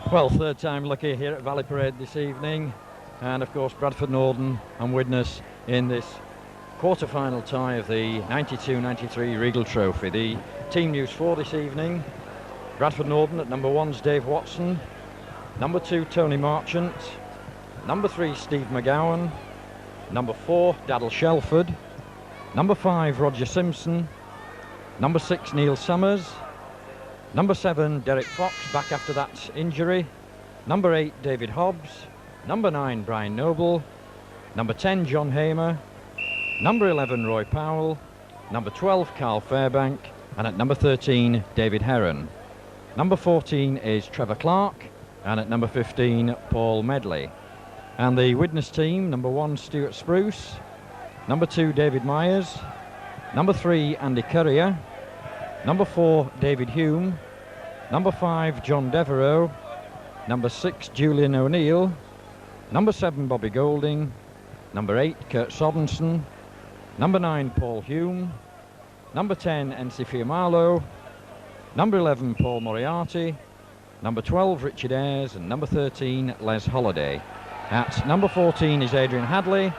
Well, third time lucky here at Valley Parade this evening, and of course Bradford Norden and Widnes in this quarter-final tie of the 92-93 Regal Trophy. The team news for this evening: Bradford Norden at number 1's Dave Watson, number 2 Tony Marchant, number 3 Steve McGowan, number 4 Daddle Shelford, number 5 Roger Simpson, number 6 Neil Summers, number 7 Derek Fox, back after that injury, number 8 David Hobbs, number 9 Brian Noble, number 10 John Hamer, number 11 Roy Powell, number 12 Carl Fairbank, and at number 13 David Heron. Number 14 is Trevor Clark, and at number 15 Paul Medley. And the Widnes team: number 1 Stuart Spruce, number 2 David Myers, number 3 Andy Currier, number 4 David Hume, number 5 John Devereux, number 6 Julian O'Neill, number 7 Bobby Golding, number 8 Kurt Sorensen, number 9 Paul Hume, number 10 NC Fiamalo, number 11 Paul Moriarty, number 12 Richard Ayres, and number 13 Les Holliday. At number 14 is Adrian Hadley,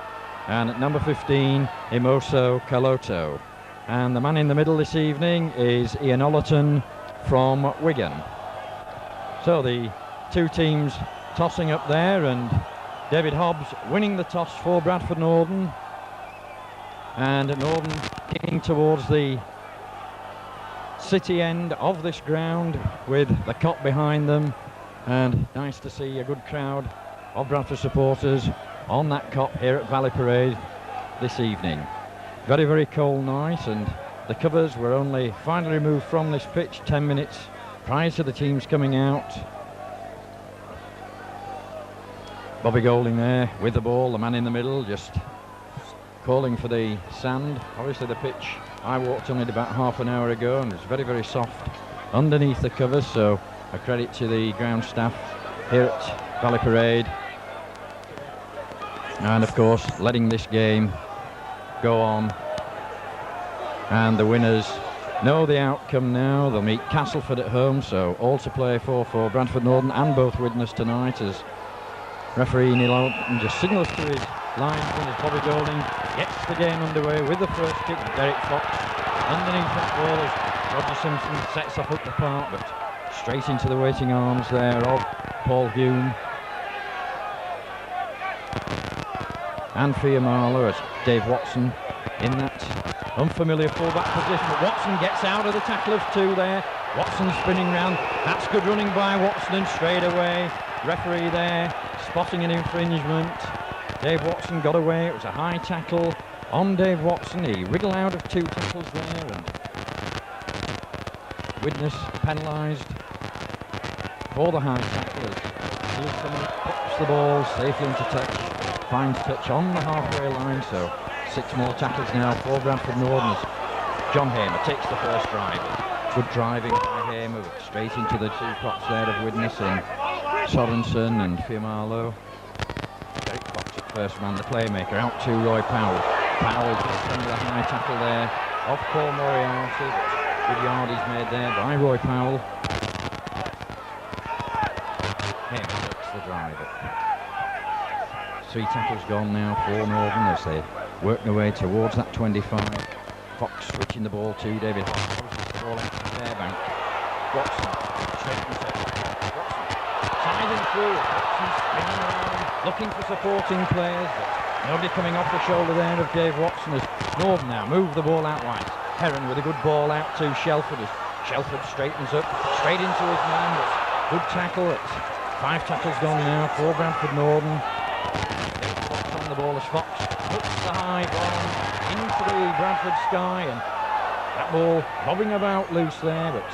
and at number 15 Imoso Caloto. And the man in the middle this evening is Ian Ollerton from Wigan. So the two teams tossing up there, and David Hobbs winning the toss for Bradford Norden, and Norden kicking towards the city end of this ground with the cop behind them, and nice to see a good crowd of Bradford supporters on that cop here at Valley Parade this evening. Very, very cold night, and the covers were only finally removed from this pitch 10 minutes prior to the teams coming out. Bobby Golding there with the ball, the man in the middle just calling for the sand. Obviously the pitch, I walked on it about half an hour ago, and it's very, very soft underneath the covers, so a credit to the ground staff here at Valley Parade. And of course letting this game go on, and the winners know the outcome now. They'll meet Castleford at home, so all to play for Bradford Norden and both Widnes tonight, as referee Neil Alton just signals to his line as Bobby Golding gets the game underway with the first kick. Derek Fox underneath that ball as Roger Simpson sets off up the park, but straight into the waiting arms there of Paul Hume and Fiamalo, as Dave Watson in that unfamiliar fullback position. But Watson gets out of the tackle of two there. Watson spinning round. That's good running by Watson, and straight away referee there spotting an infringement. Dave Watson got away. It was a high tackle on Dave Watson. He wriggled out of two tackles there, and Widnes penalised for the high tackle as Wilson puts the ball safely into touch. Finds touch on the halfway line, so 6 more tackles now for Bradford Norden as John Hamer takes the first drive. Good driving by Hamer, straight into the two props there of Widnes in Sorensen and Fiamalo. Derek Fox at first man, the playmaker, out to Roy Powell. Powell just under the high tackle there off Paul Moriarty. Good yardage made there by Roy Powell. Hamer takes the drive. 3 tackles gone now for Norden as they work their way towards that 25. Fox switching the ball to David Hobbs. The ball out to Fairbank. Watson straightens up. Watson siding through. Watson spinning around, looking for supporting players, but nobody coming off the shoulder there of Dave Watson as Northern now move the ball out wide. Heron with a good ball out to Shelford as Shelford straightens up, straight into his man, but good tackle. It's 5 tackles gone now for Bradford Northern. Fox on the ball as Fox hooks the high ball into the Bradford sky, and that ball bobbing about loose there, but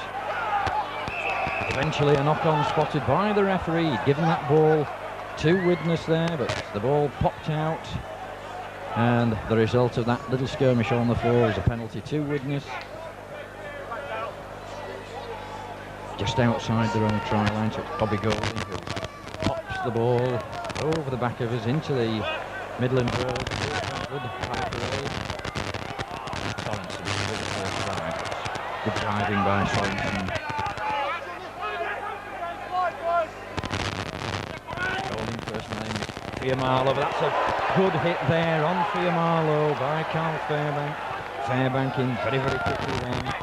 eventually a knock-on spotted by the referee. He'd given that ball to Widnes there, but the ball popped out, and the result of that little skirmish on the floor is a penalty to Widnes. Just outside their own try line, so it's Bobby Golding who pops the ball over the back of us into the Midland Road. Good driving by Sorensen. Golding first name, Fiamarlo, but that's a good hit there on Fiamarlo by Carl Fairbank. Fairbank in very, very quickly then.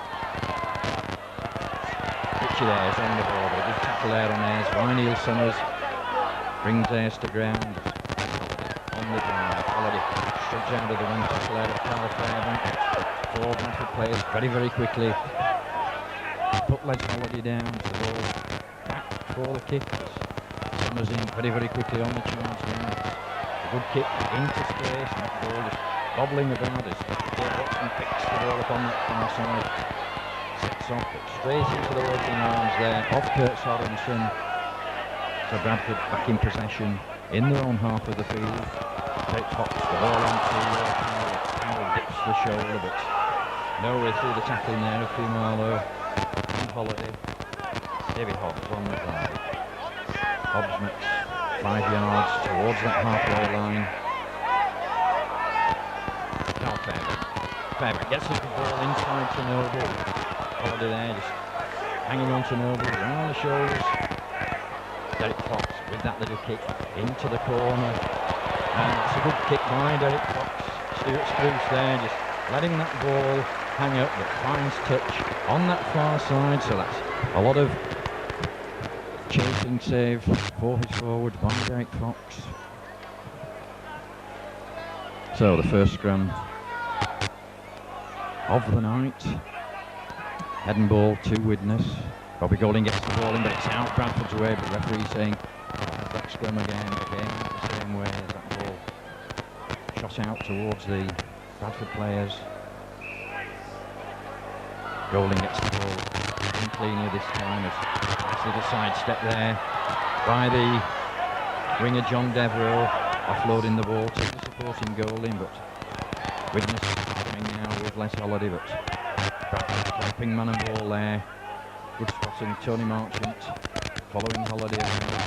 Ayres on the ball, but a good tackle there on Ayres by Neil Summers. Brings Ayres to ground. On the drive, already shrugs out of the one tackle there of Carl Fairbank. 4 Bradford players very, very quickly. Put Les Holiday down to the ball. Back for the kick. Summers in very, very quickly on the charge now. A good kick into space, and that ball just bobbling about as Dave Watson picks the ball up on that far side. Sets off it straight into the working arms there of Kurt Sorensen. So Bradford back in possession in their own half of the field. Take Fox the ball onto Powell dips the shoulder, but nowhere through the tackling there of Fiamarlo and Holiday. David Hobbs on the drive. Hobbs makes 5 yards towards that halfway line. Now Fairbank gets the ball inside to Noble. Holiday there, just hanging on to Noble, around the shoulders. Derek Fox with that little kick into the corner. And it's a good kick by Derek Fox. Stuart Spruce there, just letting that ball hang up, but finds touch on that far side. So that's a lot of chasing save for his forward by Derek Fox. So the first scrum of the night. Head and ball to Widnes. Bobby Golding gets the ball in, but it's out Bradford's way, but referee saying have that scrum again the same way as that ball shot out towards the Bradford players. Golding gets the ball in cleanly this time. Nice little side step there by the winger John Devereux, offloading the ball to the supporting Golding, but Widnes coming now with Les Holiday, but Bradford clapping man and ball there. Good spotting, Tony Marchant following Holiday around.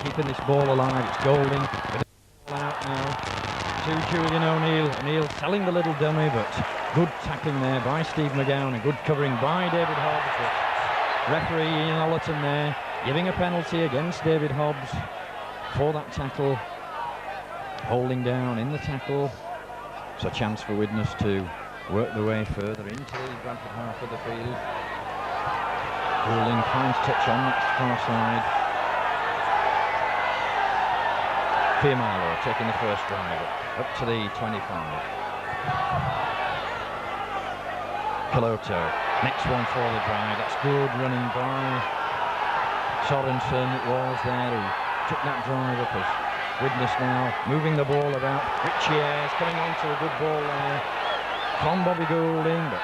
Keeping this ball alive, it's Golding. Ball out now to Julian O'Neill. O'Neill selling the little dummy, but good tackling there by Steve McGowan and good covering by David Hobbs. But referee Ian Ollerton there giving a penalty against David Hobbs for that tackle. Holding down in the tackle. So a chance for Widnes to work their way further into the Bradford half of the field. Golding finds touch on that far side. Fiamarlo taking the first drive up to the 25. Caloto, next one for the drive. That's good running by Sorensen. It was there who took that drive up as Widnes now moving the ball about. Richie Ayres coming on to a good ball there from Bobby Golding, but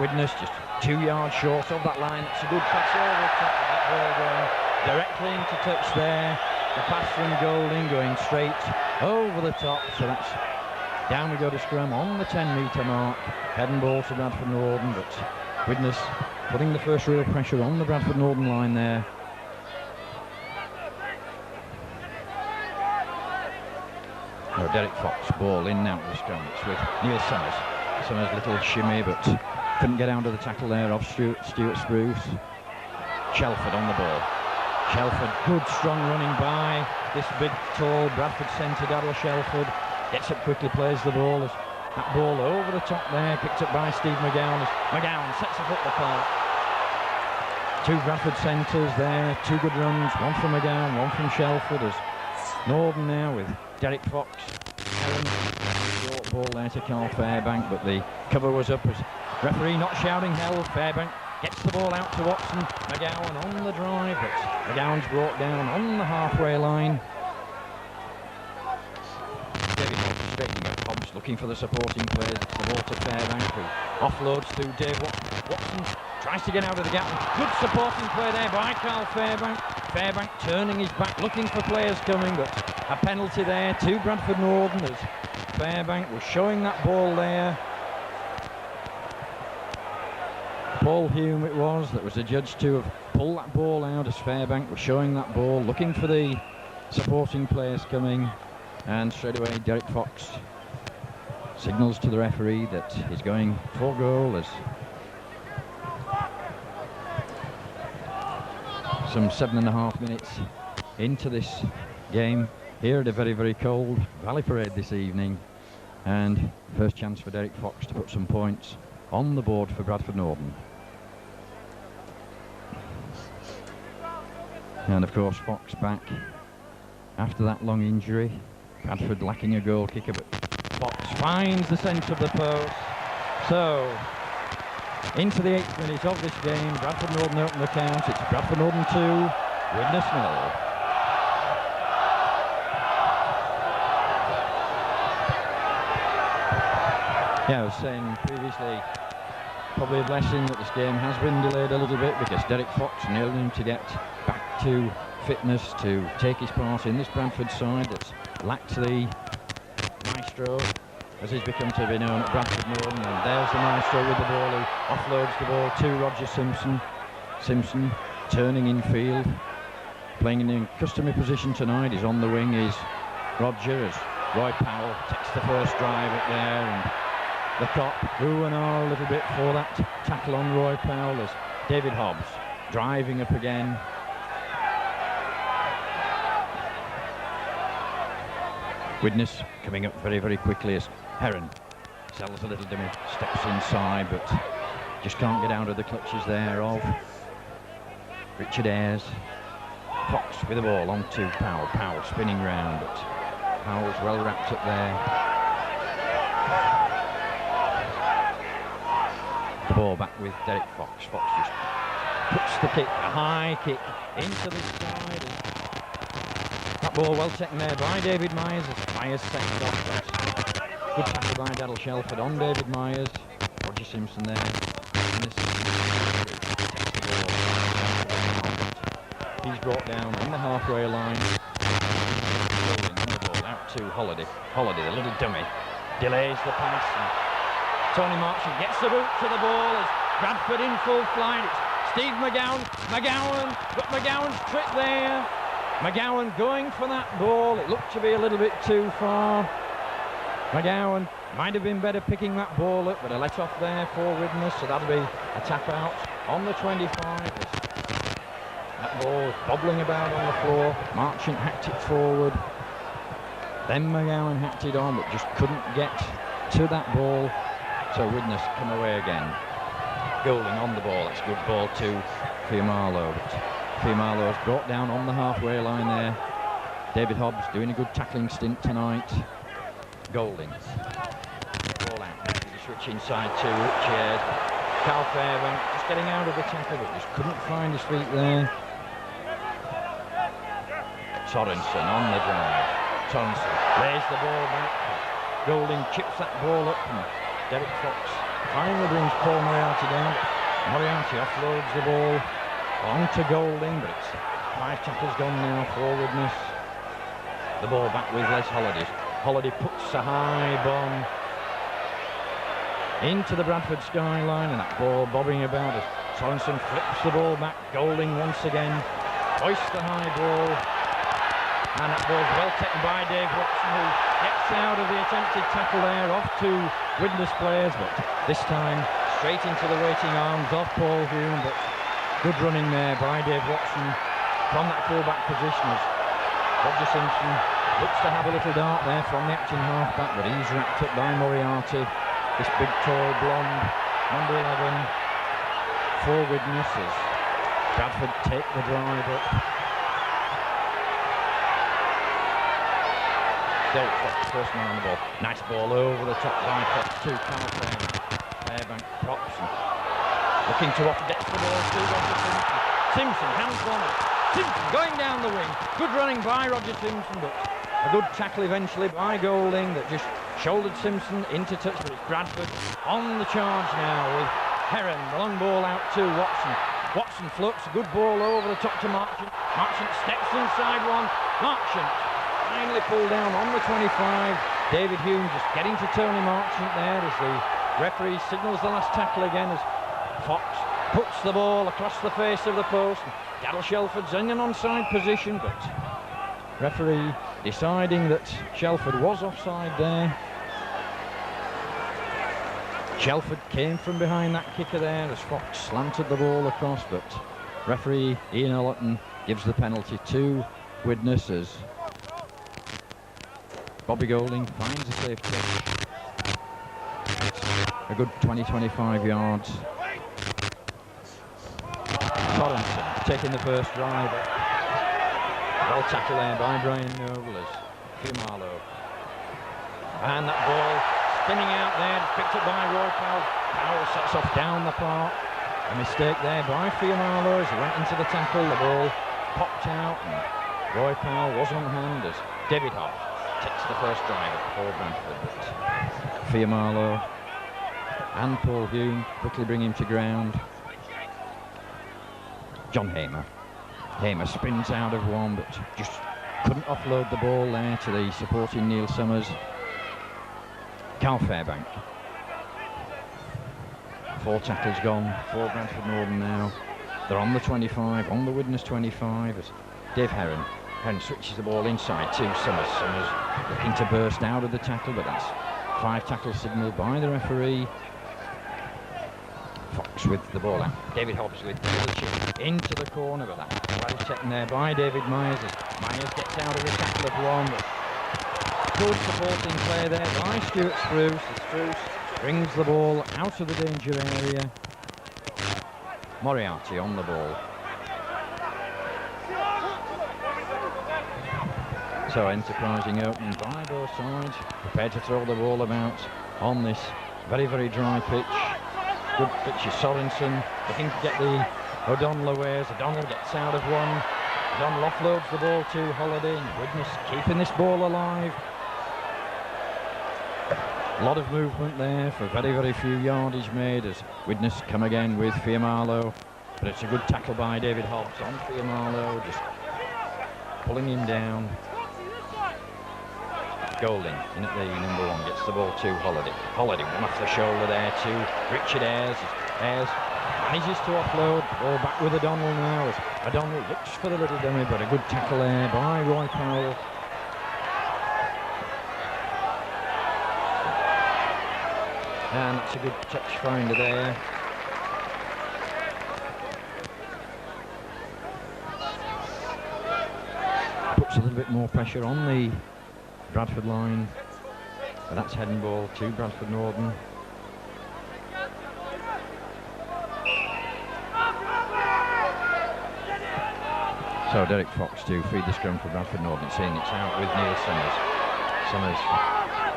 Widnes just 2 yards short of that line. That's a good pass over the top of that ball going directly into touch there. The pass from Golding going straight over the top, so that's down we go to scrum on the 10-metre mark. Head and ball to Bradford Northern, but Widnes putting the first real pressure on the Bradford Northern line there. Oh, Derek Fox ball in now to the scrum. It's with Neil Summers. Summers little shimmy, but couldn't get out of the tackle there of Stuart Spruce. Shelford on the ball. Shelford, good strong running by this big tall Bradford centre, Daryl Shelford. Gets up quickly, plays the ball. As that ball over the top there, picked up by Steve McGowan. As McGowan sets a foot the park. Two Bradford centres there, two good runs, one from McGowan, one from Shelford. As Northern now with Derek Fox. Short ball there to Carl Fairbank, but the cover was up as referee not shouting hell. Fairbank gets the ball out to Watson. McGowan on the drive, but McGowan's brought down on the halfway line. David Hobbs straightening up. Hobbs looking for the supporting players. It's the ball to Fairbank, who offloads to Dave Watson. Watson tries to get out of the gap. Good supporting play there by Carl Fairbank. Fairbank turning his back, looking for players coming, but a penalty there to Bradford Northern as Fairbank was showing that ball there. Paul Hume it was that was adjudged to have pulled that ball out as Fairbank was showing that ball, looking for the supporting players coming, and straight away Derek Fox signals to the referee that he's going for goal as some 7.5 minutes into this game here at a very, very cold Valley Parade this evening, and first chance for Derek Fox to put some points on the board for Bradford Northern. And of course Fox back after that long injury. Bradford lacking a goal kicker, but Fox finds the centre of the post. So into the 8th minute of this game, Bradford Northern open the count. It's Bradford Northern 2, Widnes 0. Yeah, I was saying previously, probably a blessing that this game has been delayed a little bit, because Derek Fox nailed him to get back to fitness to take his part in this Bradford side that's lacked the maestro, as he's become to be known at Bradford Northern. And there's the maestro with the ball, who offloads the ball to Roger Simpson. Simpson turning in field, playing in a customary position tonight. He's on the wing, is Roger, as Roy Powell takes the first drive up there, and the cop, ooh and ah a little bit for that tackle on Roy Powell, as David Hobbs driving up again. Widnes coming up very, very quickly as Heron sells a little dummy, steps inside, but just can't get out of the clutches there of Richard Ayres. Fox with the ball on to Powell. Powell spinning round, but Powell's well wrapped up there. The ball back with Derek Fox. Fox just puts the kick, a high kick, into the side. That ball well taken there by David Myers as Myers sets off. But good tackle by Daryl Shelford on David Myers. Roger Simpson there. And this he's brought down on the halfway line. Holding on the ball out to Holiday. Holiday, the little dummy, delays the pass. And Tony Marchant gets the boot to the ball as Bradford in full flight. It's Steve McGowan. McGowan, got McGowan's trip there. McGowan going for that ball. It looked to be a little bit too far. McGowan might have been better picking that ball up, but a let off there for Widnes, so that'll be a tap out on the 25. That ball bobbling about on the floor. Marchant hacked it forward. Then McGowan hacked it on, but just couldn't get to that ball. So Widnes come away again. Golding on the ball. That's a good ball to Fiumalo. Fiumalo's brought down on the halfway line there. David Hobbs doing a good tackling stint tonight. Golding. Ball out. Switch inside to Richard. Carl Fairbank just getting out of the tackle, but just couldn't find his feet there. Sorensen on the drive. Sorensen lays the ball back. Golding chips that ball up, and Derek Fox finally brings Paul Moriarty down. Moriarty offloads the ball on to Golding, but it's 5 tackles gone now for Widnes. The ball back with Les Holiday. Holiday puts a high bomb into the Bradford skyline, and that ball bobbing about as Sorensen flips the ball back. Golding once again hoists the high ball, and that ball's well taken by Dave Watson, who gets out of the attempted tackle there off to Widnes players, but this time straight into the waiting arms of Paul Hume. But good running there by Dave Watson from that full-back position as Roger Simpson looks to have a little dart there from the acting half-back, but he's wrapped up by Moriarty. This big, tall, blonde, number 11, for Widnes as Bradford take the drive up. Derek Fox, first man on the ball. Nice ball over the top by Fox to Calfair. Fairbank props and looking to offer, gets the ball to Roger Simpson. Simpson, hands on it. Simpson going down the wing. Good running by Roger Simpson, but a good tackle eventually by Golding that just shouldered Simpson into touch, but it's Bradford on the charge now with Heron. The long ball out to Watson. Watson floats, a good ball over the top to Marchant. Marchant steps inside one. Marchant finally pulled down on the 25. David Hume just getting to Tony Marchant there as the referee signals the last tackle again as Fox puts the ball across the face of the post. Daryl Shelford's in an onside position, but referee deciding that Shelford was offside there. Shelford came from behind that kicker there as Fox slanted the ball across, but referee Ian Ellerton gives the penalty to Widnes as Bobby Golding finds a safe catch. A good 20-25 yards. Sorensen taking the first drive. Well tackled there by Brian Noble as Fiumalo. And that ball spinning out there, picked up by Roy Powell. Powell sets off down the park. A mistake there by Fiumalo as he went into the tackle. The ball popped out and Roy Powell was on hand as David Hobbs takes the first drive for Bradford. But Fiumalo and Paul Hume quickly bring him to ground. John Hamer. Hamer spins out of one, but just couldn't offload the ball there to the supporting Neil Summers. Carl Fairbank. 4 tackles gone for Bradford Northern now. They're on the 25, on the Widnes 25 as Dave Heron. Heron switches the ball inside to Summers. Summers looking to burst out of the tackle, but that's 5 tackles signalled by the referee. Fox with the ball out. David Hobbs with the chip into the corner, but that's well taken there by David Myers as Myers gets out of the tackle of one. Good supporting play there by Stuart Spruce as Spruce brings the ball out of the danger area. Moriarty on the ball. So enterprising opening by both sides, prepared to throw the ball about on this very, very dry pitch. Good pitch is Sorensen, looking to get the O'Donnell away as O'Donnell gets out of one. O'Donnell offloads the ball to Holiday and Widnes keeping this ball alive. A lot of movement there for very, very few yardage made as Widnes come again with Fiumalo. But it's a good tackle by David Hobbs on Fiumalo, just pulling him down. Golding in at the number 1, gets the ball to Holiday. Holiday one off the shoulder there to Richard Ayres. Ayres manages to offload, ball back with O'Donnell now as O'Donnell looks for the little dummy, but a good tackle there by Roy Powell. And that's a good touch finder there. Puts a little bit more pressure on the Bradford line, but that's heading ball to Bradford Northern. So Derek Fox to feed the scrum for Bradford Northern, seeing it's out with Neil Summers. Summers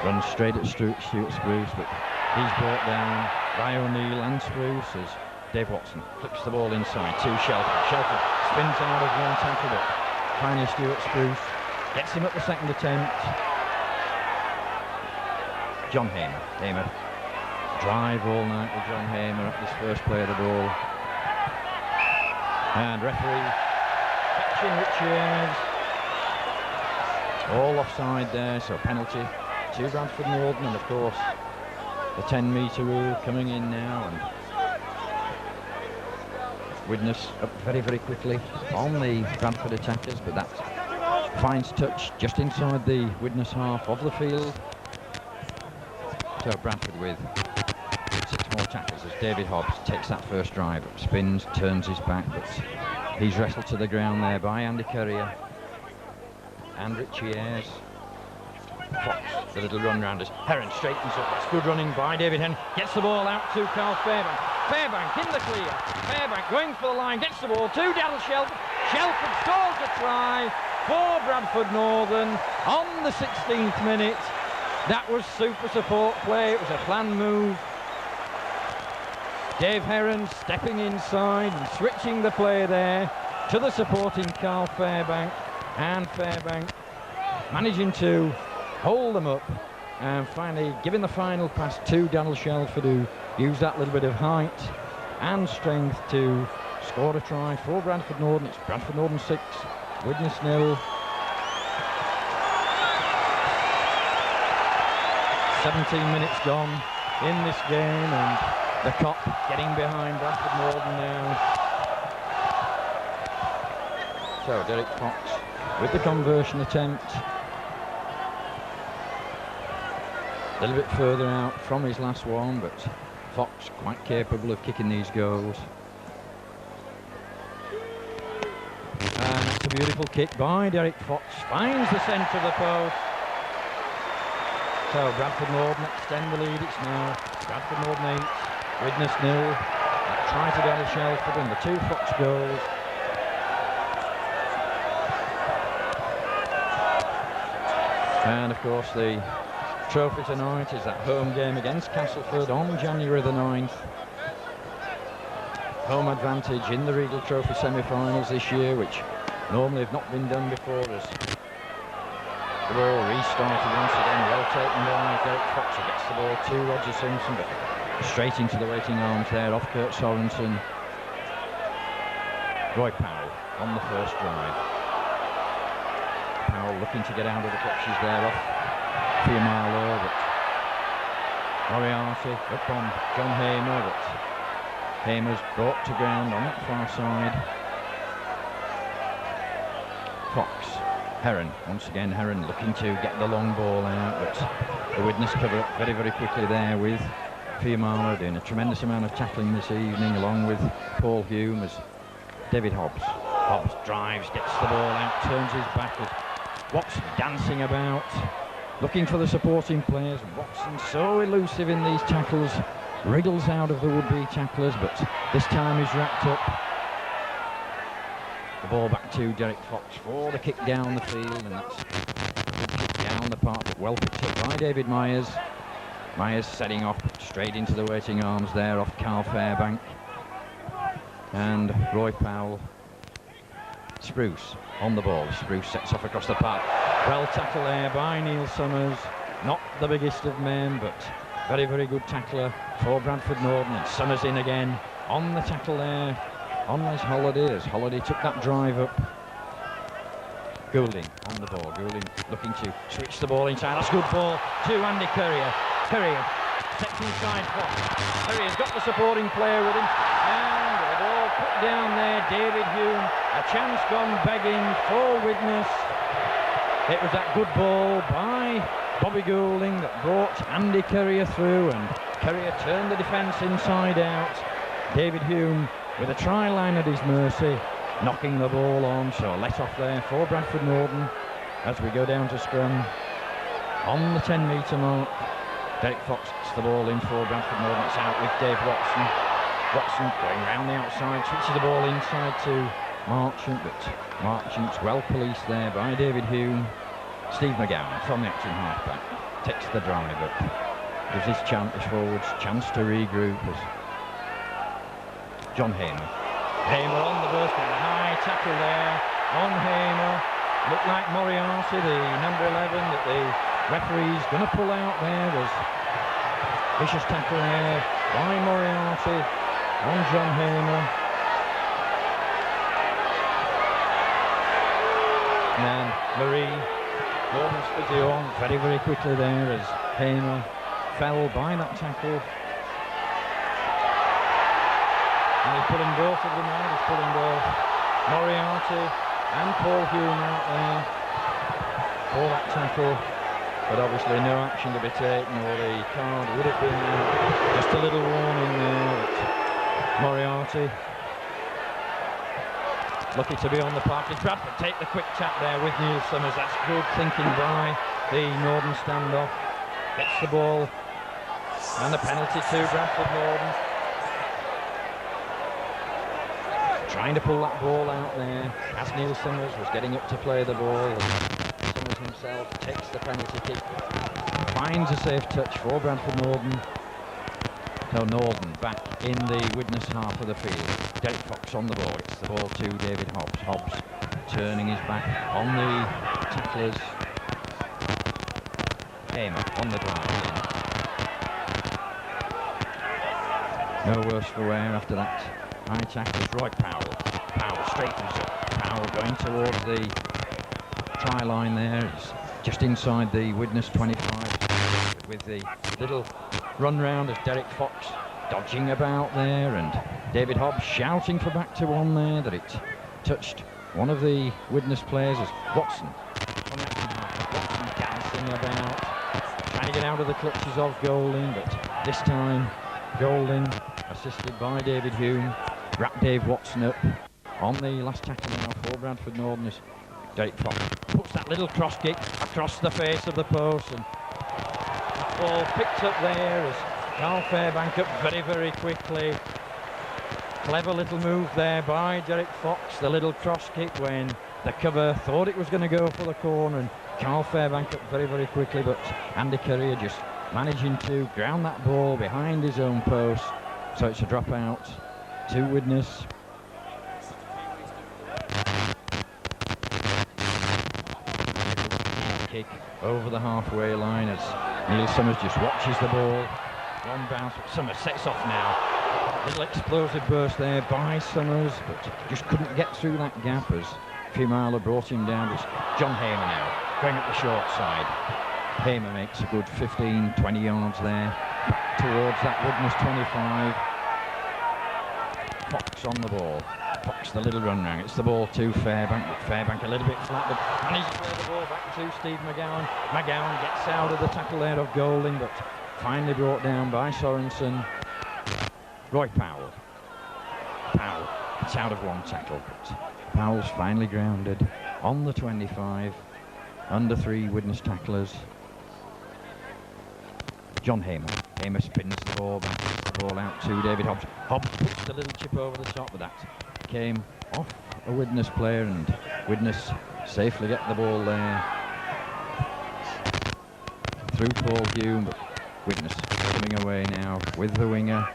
runs straight at Stuart Spruce, but he's brought down by O'Neill and Spruce as Dave Watson flips the ball inside to Shelford. Shelford spins out of one tackle, but finally Stuart Spruce gets him at the second attempt. John Hamer. Hamer drive all night with John Hamer at this first play of the ball. And referee catching Richards. All offside there, so penalty to Bradford Northern, and of course the 10-metre rule coming in now, and Widnes up very, very quickly on the Bradford attackers, but that finds touch just inside the Widnes half of the field. So Bradford with 6 more tackles as David Hobbs takes that first drive, spins, turns his back, but He's wrestled to the ground there by Andy Courier. And Richie Ayres. Fox, the little run round us. Heron straightens up. That's good running by David Henry. Gets the ball out to Carl Fairbank. Fairbank in the clear. Fairbank going for the line. Gets the ball to Daryl Shelford. Shelford scores a try for Bradford Northern on the 16th minute. That was super support play. It was a planned move. Dave Heron stepping inside and switching the play there to the supporting Carl Fairbank. And Fairbank managing to hold them up and finally giving the final pass to Daryl Shelford, who used that little bit of height and strength to score a try for Bradford Northern. It's Bradford Northern 6, Widnes 0. 17 minutes gone in this game, and the Cop getting behind Bradford Northern now. So Derek Fox with the conversion attempt. A little bit further out from his last one, but Fox quite capable of kicking these goals. And that's a beautiful kick by Derek Fox. Finds the centre of the post. So Bradford Northern extend the lead. It's now Bradford Northern 8, Widnes 0. That try to Daryl Shelford and the 2 Fox goals. And of course the trophy tonight is that home game against Castleford on January the 9th. Home advantage in the Regal Trophy semi-finals this year, which normally have not been done before, as the ball restarted once again, well taken by Derek Fox, who gets the ball to Roger Simpson, but straight into the waiting arms there off Kurt Sorensen. Roy Powell on the first drive. Powell looking to get out of the clutches there off Fiamalo, but Moriarty up on John Hamer, but Hamer's brought to ground on that far side. Fox, Heron, once again Heron looking to get the long ball out, but the Widnes cover up very, very quickly there with Fiamalo doing a tremendous amount of tackling this evening, along with Paul Hume, as David Hobbs. Hobbs drives, gets the ball out, turns his back as Watson dancing about, looking for the supporting players. Watson so elusive in these tackles, wriggles out of the would-be tacklers, but this time he's wrapped up. The ball back to Derek Fox for the kick down the field, and that's a good kick down the park, but well picked up by David Myers. Myers setting off straight into the waiting arms there off Carl Fairbank. And Roy Powell. Spruce on the ball. Spruce sets off across the park. Well tackled there by Neil Summers. Not the biggest of men, but very, very good tackler for Bradford Northern. And Summers in again on the tackle there on Les Holiday, as Holiday took that drive up. Goulding on the ball. Goulding looking to switch the ball inside. That's a good ball to Andy Courier. Courier sets inside Fox. Courier's got the supporting player with him. And the ball put down there. David Hume. A chance gone begging for Widnes. It was that good ball by Bobby Goulding that brought Andy Courier through, and Courier turned the defence inside out. David Hume with a try line at his mercy, knocking the ball on, so let off there for Bradford Northern as we go down to scrum on the 10-metre mark. Derek Fox gets the ball in for Bradford Northern. It's out with Dave Watson. Watson going round the outside, switches the ball inside to Marchant, but Marchant's well policed there by David Hume. Steve McGowan from the action halfback takes the drive up, gives his forwards chance to regroup as John Hamer. Hamer on the burst, and a high tackle there on Hamer. Looked like Moriarty, the number 11 that the referee's going to pull out there. Was vicious tackle there by Moriarty on John Hamer. And Marie Northern's physio on very, very quickly there as Hamer fell by that tackle. And he's pulling both of them out. He's pulling both Moriarty and Paul Hume out there for that tackle. But obviously no action to be taken, or the card would have been just a little warning there that Moriarty lucky to be on the park. Did Bradford take the quick tap there with Neil Summers? That's good thinking by the Norden standoff. Gets the ball. And the penalty to Bradford Norden. Trying to pull that ball out there as Neil Summers was getting up to play the ball. And Summers himself takes the penalty kick. Finds a safe touch for Bradford Norden. So Norden back in the Widnes half of the field. Derek Fox on the ball. It's the ball to David Hobbs. Hobbs turning his back on the tacklers. Hamer on the drive. No worse for wear after that high tackle is Roy Powell. Powell straightens up. Powell going towards the try line there. It's just inside the Widnes 25 with the little run round as Derek Fox dodging about there, and David Hobbs shouting for back to one there that it touched one of the Widnes players as Watson dancing about, trying to get out of the clutches of Golding, but this time Golding, assisted by David Hume, wrapped Dave Watson up on the last tackle now for Bradford Norden as Derek Fox puts that little cross kick across the face of the post, and ball picked up there as Carl Fairbank up very, very quickly. Clever little move there by Derek Fox, the little cross kick when the cover thought it was going to go for the corner, and Carl Fairbank up very, very quickly, but Andy Currier just managing to ground that ball behind his own post, so it's a drop out to Widnes. Kick over the halfway line as Neil Summers just watches the ball. One bounce, but Summers sets off now. Little explosive burst there by Summers, but just couldn't get through that gap as Fimala brought him down. It's John Hamer now, going up the short side. Hamer makes a good 15-20 yards there, back towards that Widnes 25. Fox on the ball. Fox the little run round. It's the ball to Fairbank, but Fairbank a little bit flat, but manages to play the ball back to Steve McGowan. McGowan gets out of the tackle there of Golding, but finally brought down by Sorensen. Roy Powell. Powell gets out of one tackle, but Powell's finally grounded on the 25. Under three Widnes tacklers. John Hamer. Hamer spins the ball back, the ball out to David Hobbs. Hobbs puts the little chip over the top, but that came off a Widnes player, and Widnes safely get the ball there through Paul Hume, but Widnes coming away now with the winger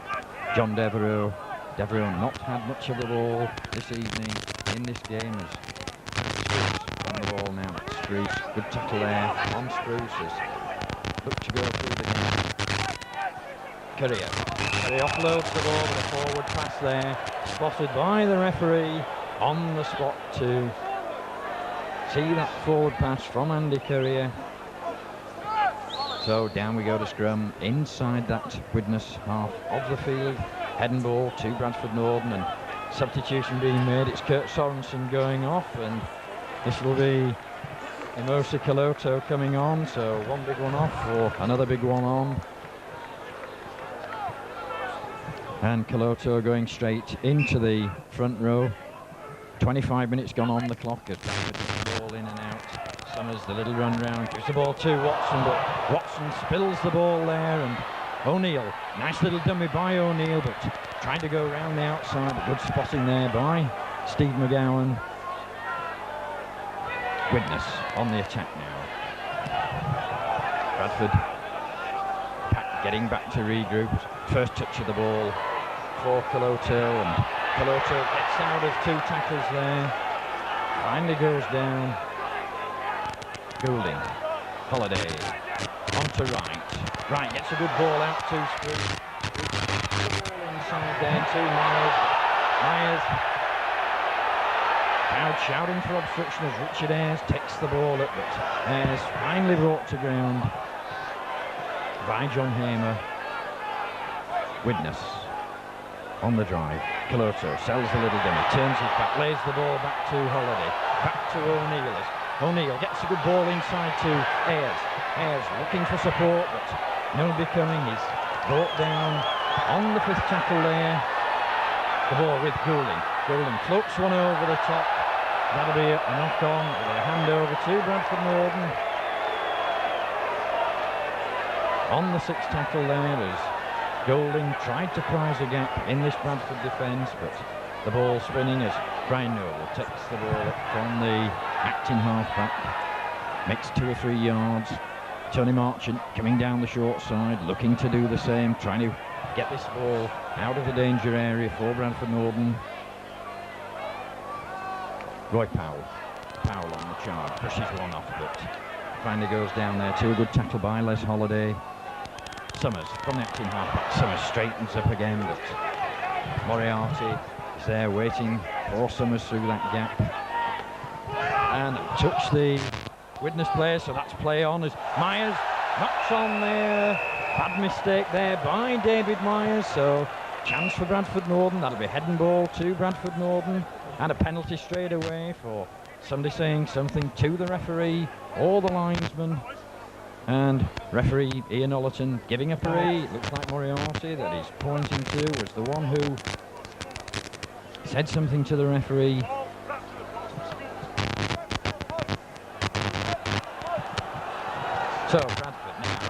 John Devereux. Devereux not had much of the ball this evening in this game as Spruce on the ball now. Spruce, good tackle there on Spruce as look to go through the game. Currier offloads the ball with a forward pass there, spotted by the referee on the spot to see that forward pass from Andy Currier. So down we go to scrum inside that Widnes half of the field. Head and ball to Bradford Norden, and substitution being made. It's Kurt Sorensen going off, and this will be Emosi Kaloto coming on, so one big one off or another big one on. And Kaloto going straight into the front row. 25 minutes gone on the clock as Bradford gets the ball in and out. Summers the little run round, gives the ball to Watson, but Watson spills the ball there, and O'Neill, nice little dummy by O'Neill, but trying to go round the outside, but good spotting there by Steve McGowan. Widnes on the attack now. Bradford getting back to regroup. First touch of the ball for Kaloto, and Kaloto gets out of two tackles there. Finally goes down. Goulding, Holiday, onto Wright. Wright gets a good ball out to Spruce. Ball inside there to Myers. Myers crowd shouting for obstruction as Richard Ayres takes the ball up, but Ayres finally brought to ground by John Hamer. Widnes on the drive. Kaloto sells the little dummy, turns his back, lays the ball back to Holiday, back to O'Neill. O'Neill gets a good ball inside to Ayres. Ayres looking for support, but nobody coming. He's brought down on the fifth tackle there. The ball with Goulding. Golden floats one over the top. That'll be a knock-on, it'll be a handover to Bradford Norden. On the sixth tackle there as Golding tried to prize a gap in this Bradford defence, but the ball spinning as Brian Noble takes the ball up from the acting half-back, makes 2 or 3 yards. Tony Marchant coming down the short side, looking to do the same, trying to get this ball out of the danger area for Bradford Norden. Roy Powell on the charge, pushes one off, but finally goes down there to a good tackle by Les Holiday. Summers from the acting half-back, Summers straightens up again, but Moriarty is there waiting for Summers through that gap. And touch the Widnes player, so that's play on as Myers knocks on there. Bad mistake there by David Myers, so chance for Bradford Norden. That'll be head and ball to Bradford Norden, and a penalty straight away for somebody saying something to the referee or the linesman. And referee Ian Ollerton giving a parade. It looks like Moriarty that he's pointing to was the one who said something to the referee. So Bradford now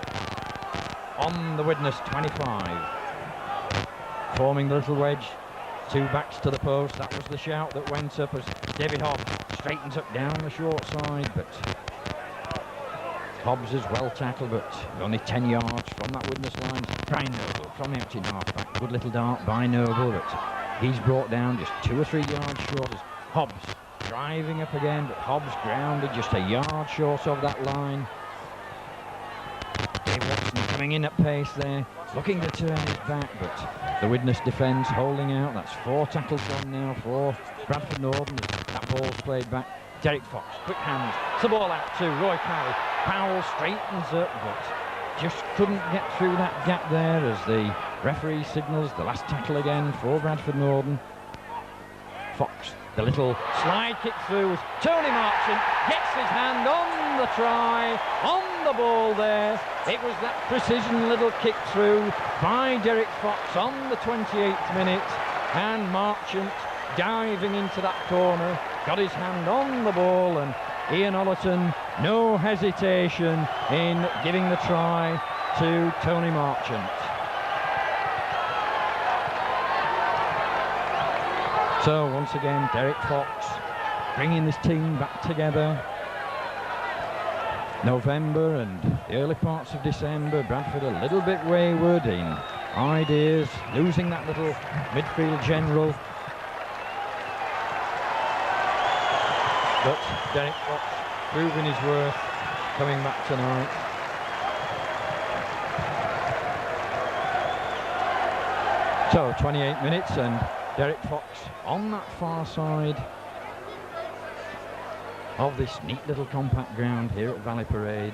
on the Widnes 25, forming the little wedge, 2 backs to the post. That was the shout that went up as David Hobbs straightens up down the short side, but Hobbs is well tackled, but only 10 yards from that Widnes line. Brian Noble from the acting half-back, good little dart by Noble, but he's brought down just 2 or 3 yards short as Hobbs driving up again, but Hobbs grounded just a yard short of that line. Dave Watson coming in at pace there, looking to turn his back, but the Widnes defence holding out. That's 4 tackles on now for Bradford Norden. That ball's played back. Derek Fox, quick hands, the ball out to Roy Powell. Powell straightens up, but just couldn't get through that gap there as the referee signals the last tackle again for Bradford Norden. Fox, the little slide kick through as Tony Marchant gets his hand on the try, on the ball there. It was that precision little kick through by Derek Fox on the 28th minute, and Marchant diving into that corner, got his hand on the ball, and Ian Ollerton, no hesitation in giving the try to Tony Marchant. So once again, Derek Fox bringing this team back together. November and the early parts of December, Bradford a little bit wayward in ideas, losing that little midfield general. But Derek Fox proving his worth, coming back tonight. So 28 minutes and Derek Fox on that far side of this neat little compact ground here at Valley Parade.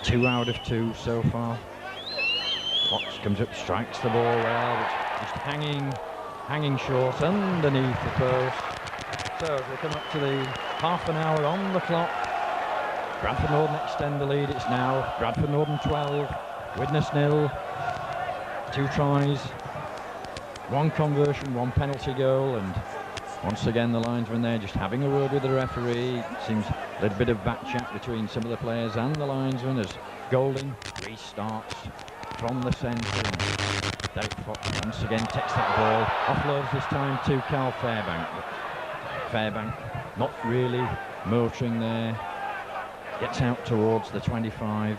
2 out of 2 so far. Fox comes up, strikes the ball well, just hanging short underneath the post. So as we come up to the half an hour on the clock, Bradford Norden extend the lead. It's now Bradford Norden 12, Widnes 0, 2 tries, 1 conversion, 1 penalty goal, and once again the linesman there just having a word with the referee. It seems a little bit of back chat between some of the players and the linesman as Golding restarts from the centre. Derek Fox once again takes that ball, offloads this time to Carl Fairbank. Fairbank not really motoring there, gets out towards the 25.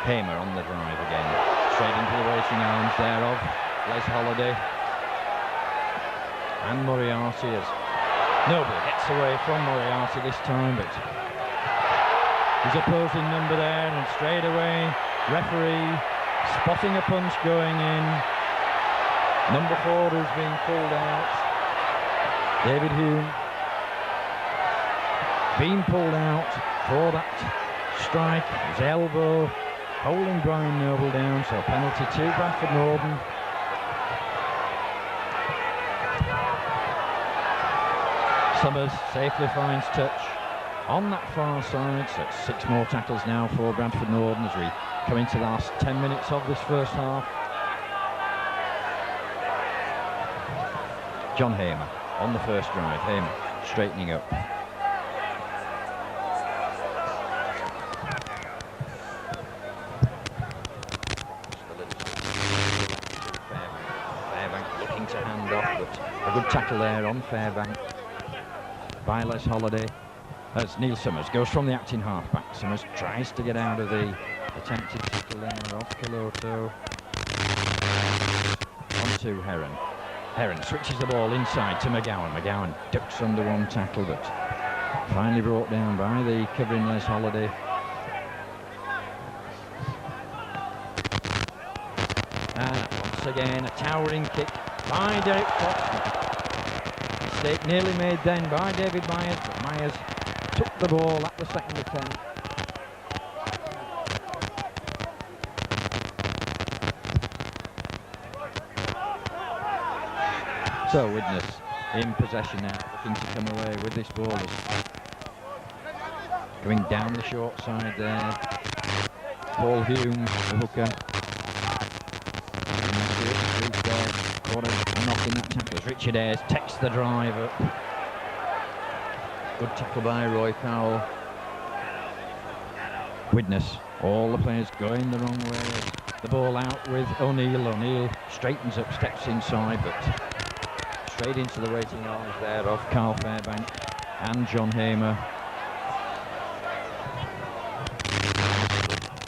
Hamer on the drive again, straight into the waiting arms there of Les Holiday. And Moriarty as Noble gets away from Moriarty this time, but his opposing number there, and straight away referee spotting a punch going in. Number 4 who's being pulled out, David Hume, being pulled out for that strike, his elbow holding Brian Noble down, so penalty to Bradford Norden. Summers safely finds touch on that far side, so it's 6 more tackles now for Bradford Norden as we come into the last 10 minutes of this first half. John Hamer on the first drive. Hamer straightening up. Fairbank looking to hand off, but a good tackle there on Fairbank by Les Holiday. As Neil Summers goes from the acting halfback. Summers tries to get out of the attempted tackle there off Kiloto. On to Heron. Heron switches the ball inside to McGowan. McGowan ducks under one tackle, but finally brought down by the covering Les Holiday. And once again a towering kick by Derek Fox. Mistake nearly made then by David Myers, but Myers took the ball at the second attempt. So Widnes in possession now, looking to come away with this ball. Going down the short side there. Paul Humes, the hooker. Caught a knock in that tackle as Richard Ayres takes the drive up. Good tackle by Roy Powell. Widnes, all the players going the wrong way. The ball out with O'Neill. O'Neill straightens up, steps inside, but straight into the waiting arms there of Carl Fairbank and John Hamer.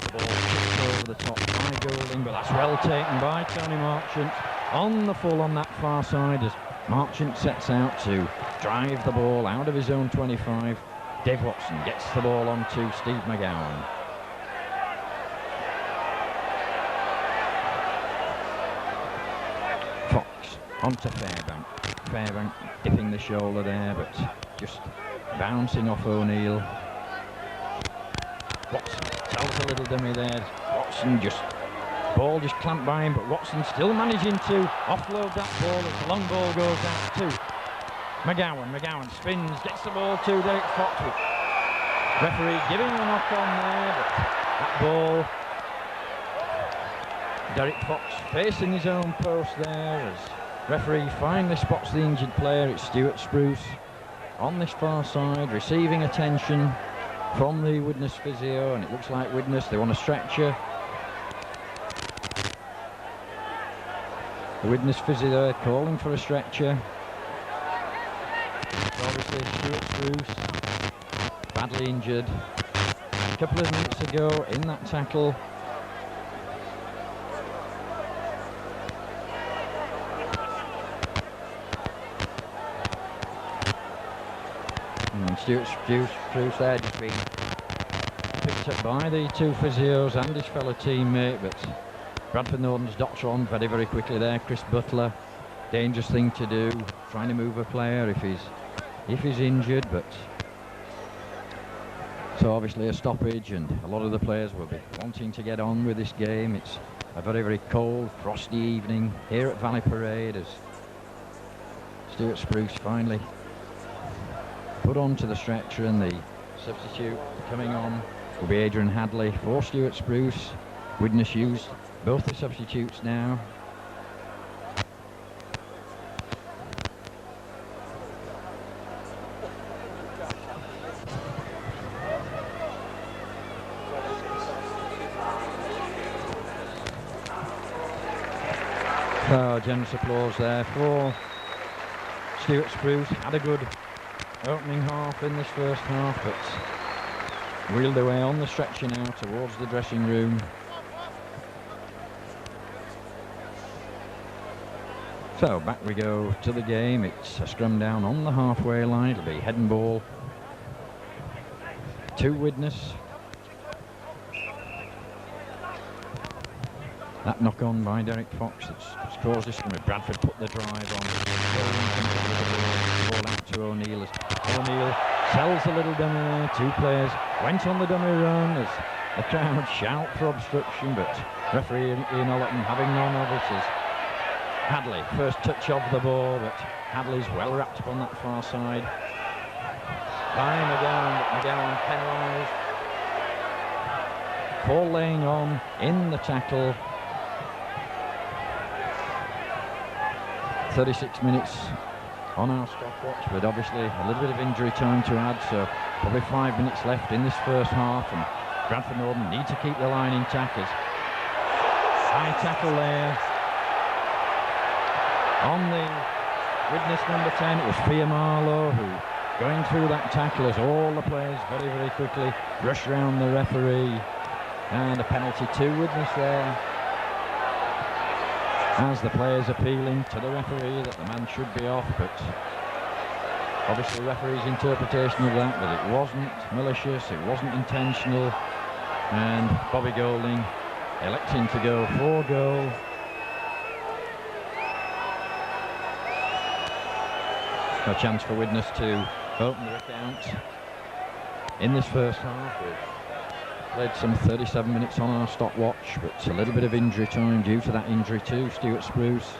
The ball kicked over the top by Golding, but that's well taken by Tony Marchant on the full on that far side as Marchant sets out to drive the ball out of his own 25. Dave Watson gets the ball onto Steve McGowan. Fox onto Fairbank. Fairbank dipping the shoulder there, but just bouncing off O'Neill. Watson tells a little dummy there. Watson ball just clamped by him, but Watson still managing to offload that ball as the long ball goes out to McGowan. McGowan spins, gets the ball to Derek Fox. Referee giving a knock on there, but that ball, Derek Fox facing his own post there as referee finally spots the injured player. It's Stuart Spruce on this far side, receiving attention from the Widnes physio, and it looks like Widnes, they want a stretcher. The Widnes physio calling for a stretcher. It's obviously Stuart Spruce, badly injured a couple of minutes ago in that tackle. Stuart Spruce there just being picked up by the two physios and his fellow teammate, but Bradford Norden's doctor on very, very quickly there. Chris Butler, dangerous thing to do, trying to move a player if he's injured, but so obviously a stoppage, and a lot of the players will be wanting to get on with this game. It's a very, very cold, frosty evening here at Valley Parade as Stuart Spruce finally put onto the stretcher, and the substitute coming on will be Adrian Hadley for Stuart Spruce. Widnes used both the substitutes now. So generous applause there for Stuart Spruce. Had a good opening half in this first half, but wheeled away on the stretcher now towards the dressing room. So back we go to the game. It's a scrum down on the halfway line. It'll be head and ball to Widnes. That knock on by Derek Fox. It's caused this scrum. Bradford put the drive on. Ball out to O'Neill. O'Neill sells a little dummy there. Two players went on the dummy run as the crowd shout for obstruction, but referee Ian Ollerton having none of it as Hadley, first touch of the ball, but Hadley's well wrapped up on that far side by McGowan, but McGowan penalised for laying on in the tackle. 36 minutes on our stopwatch, but obviously a little bit of injury time to add, so probably 5 minutes left in this first half, and Bradford Northern need to keep the line intact. High tackle there on the witness number 10. It was Fia Marlowe who, going through that tackle as all the players very, very quickly rush round the referee, and a penalty to witness there, as the players appealing to the referee that the man should be off, but obviously the referee's interpretation of that it wasn't malicious, it wasn't intentional, and Bobby Golding electing to go for goal. A chance for Widnes to open the account in this first half. We've played some 37 minutes on our stopwatch, but a little bit of injury time due to that injury to Stuart Spruce.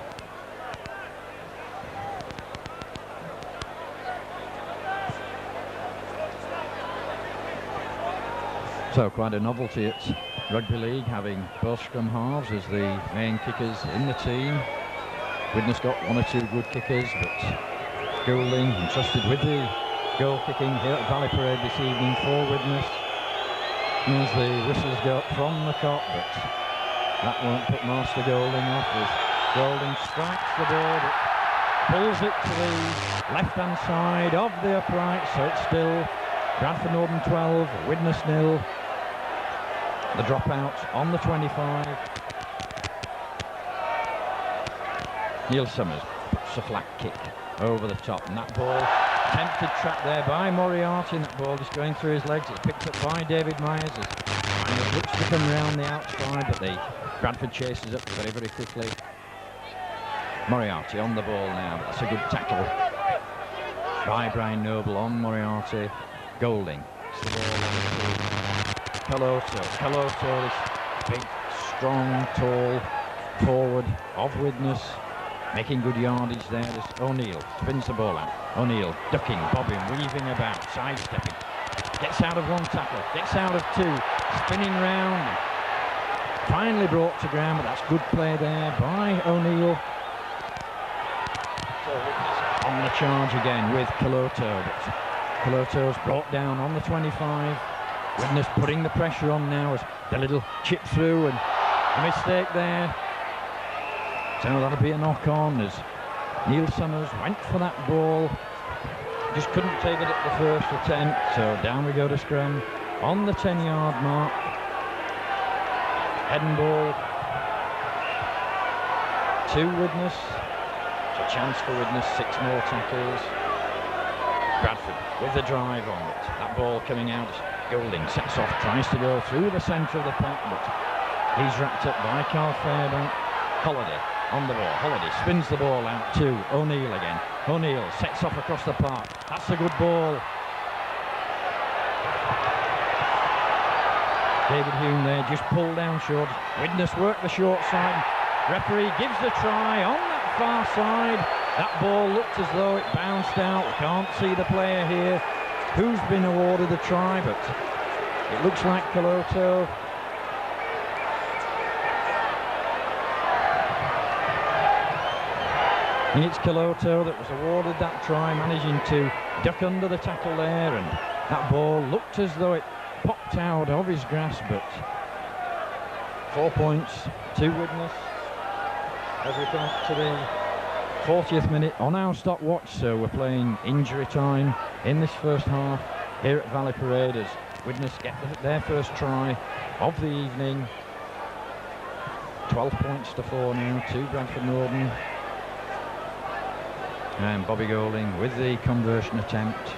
So quite a novelty at Rugby League, having both scrum halves as the main kickers in the team. Widnes got one or two good kickers, but Goulding entrusted with the goal kicking here at Valley Parade this evening for Widnes. As the whistles go up from the cop, but that won't put Master Goulding off, as Goulding strikes the ball, but pulls it to the left-hand side of the upright, so it's still Bradford Northern 12, Widnes 0. The dropout on the 25. Neil Summers puts a flat kick over the top, and that ball, attempted trap there by Moriarty, and that ball just going through his legs. It's picked up by David Myers, and it looks to come round the outside, but the Bradford chases up very, very quickly. Moriarty on the ball now, but that's a good tackle by Brian Noble on Moriarty. Goulding, it's the ball on to Caloto, this big, strong, tall forward of Widnes, making good yardage there. As O'Neill spins the ball out. O'Neill ducking, bobbing, weaving about, sidestepping. Gets out of one tackle, gets out of two, spinning round. Finally brought to ground, but that's good play there by O'Neill. On the charge again with Caloto, but Caloto's brought down on the 25. Widnes putting the pressure on now as the little chip through, and a mistake there. So that'll be a knock-on as Neil Summers went for that ball. Just couldn't take it at the first attempt, so down we go to scrum on the 10-yard mark. Head and ball to Widnes. It's a chance for Widnes, 6 more tackles. Bradford with the drive on it. That ball coming out. Goulding sets off, tries to go through the centre of the pack, but he's wrapped up by Carl Fairbank. Holiday on the ball. Holiday spins the ball out to O'Neill again. O'Neill sets off across the park. That's a good ball. David Hume there just pulled down short. Widnes work the short side. Referee gives a try on that far side. That ball looked as though it bounced out. We can't see the player here who's been awarded the try, but it looks like Caloto. And it's Caloto that was awarded that try, managing to duck under the tackle there, and that ball looked as though it popped out of his grasp, but 4 points to Widnes as we come to the 40th minute on our stopwatch. So we're playing injury time in this first half here at Valley Parade as Widnes get their first try of the evening. 12 points to 4 now to Bradford Northern. And Bobby Goulding with the conversion attempt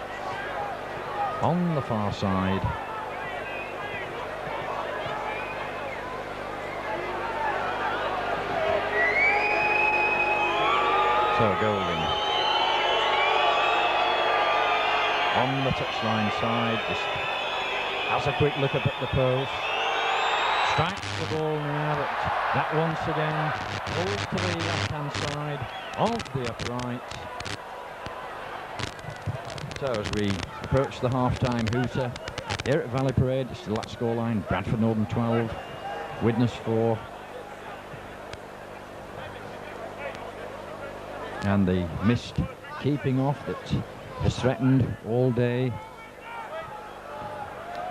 on the far side. So Goulding on the touchline side, just has a quick look up at the post, strikes the ball now, but that once again pulls to the left-hand side of the upright. So as we approach the half-time hooter here at Valley Parade, it's still that scoreline: Bradford Northern 12, Widnes 4. And the missed keeping off that has threatened all day.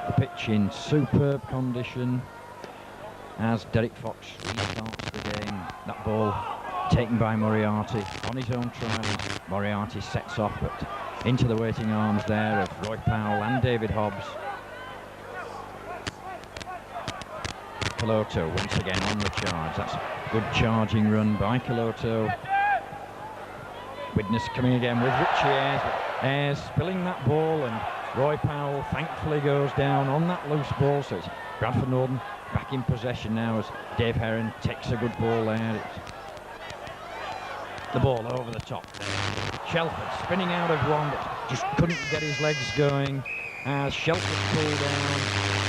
The pitch in superb condition as Derek Fox restarts the game. That ball taken by Moriarty on his own try. Moriarty sets off, but into the waiting arms there of Roy Powell and David Hobbs. Caloto once again on the charge. That's a good charging run by Caloto. Widnes coming again with Richie Ayres. Ayres spilling that ball, and Roy Powell thankfully goes down on that loose ball. So it's Bradford Northern back in possession now as Dave Heron takes a good ball there. It's the ball over the top there. Shelford spinning out of one, but just couldn't get his legs going as Shelford pulled down.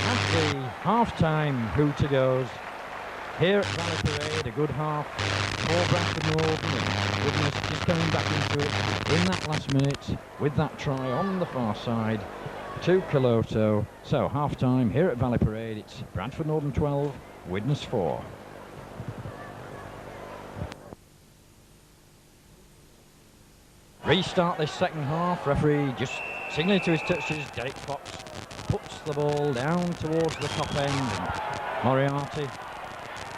As the half-time hooter goes here at Valley Parade, a good half for Bradford Northern, and Widnes just coming back into it in that last minute with that try on the far side to Caloto. So half-time here at Valley Parade, it's Bradford Northern 12, Widnes 4. Restart this second half. Referee just signaling to his touches. Derek Fox puts the ball down towards the top end, and Moriarty,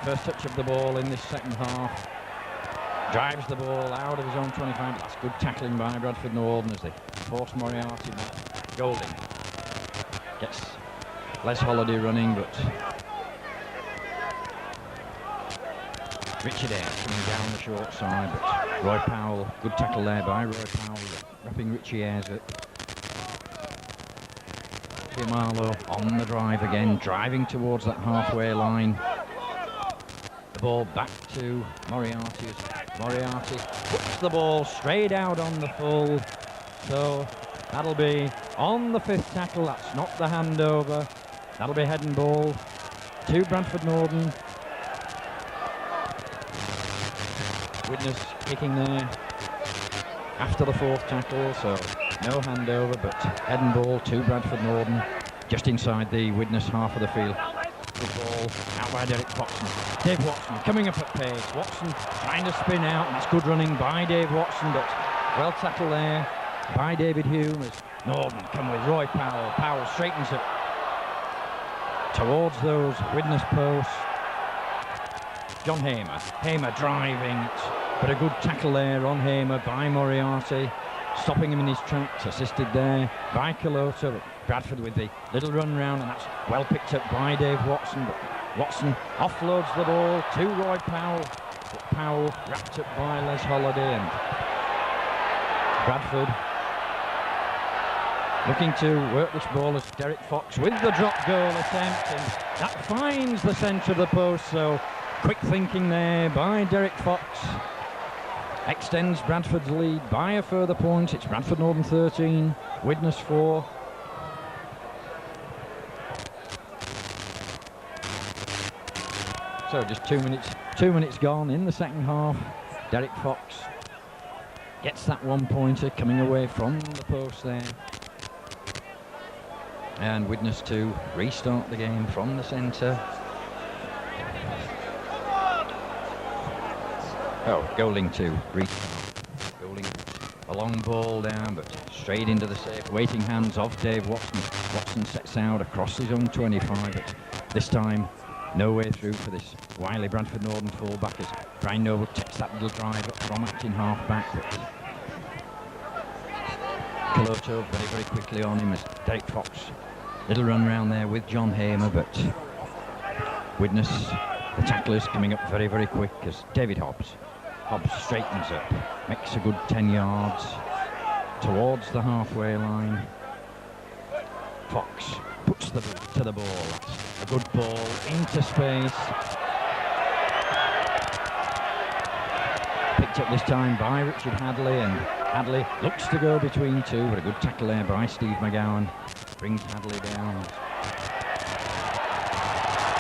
first touch of the ball in this second half, drives the ball out of his own 25. That's good tackling by Bradford Northern as they force Moriarty back. Golding gets Les Holiday running, but Richard Ayres coming down the short side, but Roy Powell, good tackle there by Roy Powell, wrapping Richie Ayres up. Marlow on the drive again, driving towards that halfway line. The ball back to Moriarty. Moriarty puts the ball straight out on the full. So that'll be on the fifth tackle. That's not the handover. That'll be head and ball to Bradford Northern. Widnes kicking there after the fourth tackle, so no handover, but head and ball to Bradford Northern, just inside the Widnes half of the field. Good ball out by Derek Watson. Dave Watson coming up at pace. Watson trying to spin out, and it's good running by Dave Watson, but well tackled there by David Hume as Northern come with Roy Powell. Powell straightens it towards those Widnes posts. John Hamer. Hamer driving it, but a good tackle there on Hamer by Moriarty, stopping him in his tracks, assisted there by Caloto. Bradford with the little run round, and that's well picked up by Dave Watson, but Watson offloads the ball to Roy Powell, but Powell wrapped up by Les Holiday, and Bradford looking to work this ball as Derek Fox with the drop goal attempt, and that finds the centre of the post. So quick thinking there by Derek Fox extends Bradford's lead by a further point. It's Bradford Northern 13, Widnes 4. So just 2 minutes gone in the second half. Derek Fox gets that one-pointer coming away from the post there. And Widnes to restart the game from the centre. Oh, Golding to restart. Golding a long ball down, but straight into the safe waiting hands of Dave Watson. Watson sets out across his own 25, but this time no way through for this wily Bradford Northern fullback as Brian Noble takes that little drive up from acting half back. Caloto very, very quickly on him as Derek Fox. Little run round there with John Hamer, but Widnes, the tacklers coming up very, very quick as David Hobbs. Hobbs straightens up, makes a good 10 yards towards the halfway line. Fox puts the boot to the ball. That's a good ball into space. Picked up this time by Richard Hadley, and Hadley looks to go between two, but a good tackle there by Steve McGowan. Brings Hadley down.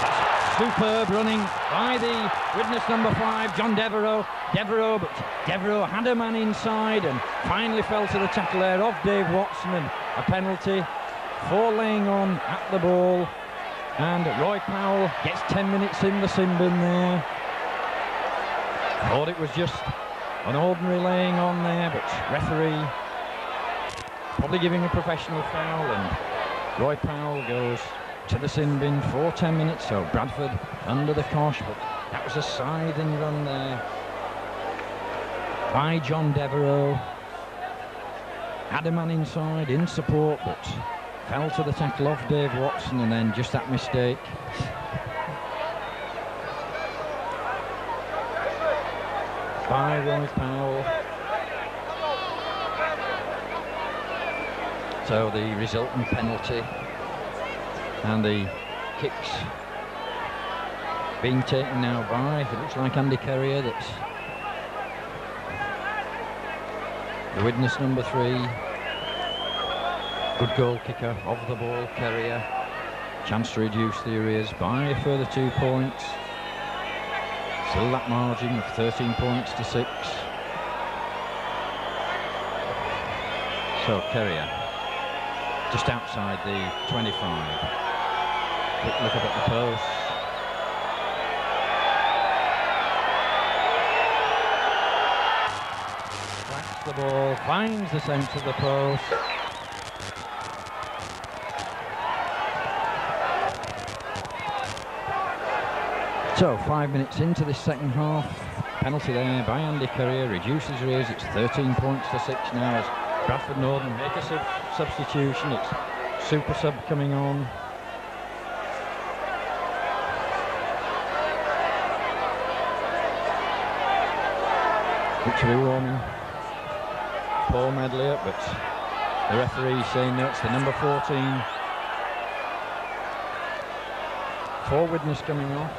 That's superb running by the Widnes number 5, John Devereux. But Devereux had a man inside and finally fell to the tackle there of Dave Watson, and a penalty for laying on at the ball. And Roy Powell gets 10 minutes in the sin bin there. Thought it was just An ordinary laying on there, but referee probably giving a professional foul, and Roy Powell goes to the sin bin for 10 minutes, so Bradford under the cosh, but that was a scything run there by John Devereux. Had a man inside in support, but fell to the tackle of Dave Watson, and then just that mistake. By Roy Powell. So the resultant penalty and the kicks being taken now by, it looks like Andy Kerrier, that's the witness number 3. Good goal kicker of the ball, Kerrier. Chance to reduce the arrears by a further 2 points. Still that margin of 13 points to 6. So Kerrier just outside the 25. Quick look up at the post. Whacks the ball, finds the centre of the post. So 5 minutes into this second half, penalty there by Andy Kerrier, reduces arrears. It's 13 points to 6 now as Bradford Northern make a substitution. It's super sub coming on. Which will be warming Paul Medley up, but the referee saying no, it's the number 14. 4 Widnes coming off.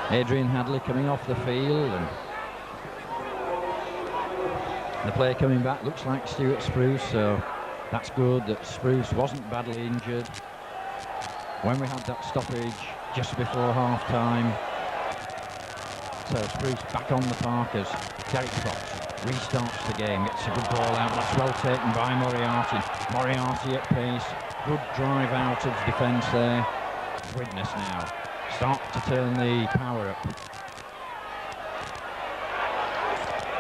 Adrian Hadley coming off the field, and the player coming back looks like Stuart Spruce, so that's good that Spruce wasn't badly injured when we had that stoppage just before half time. So Spruce back on the park as Derek Fox restarts the game, gets a good ball out, that's well taken by Moriarty. Moriarty at pace, good drive out of defence there. Widnes now start to turn the power up.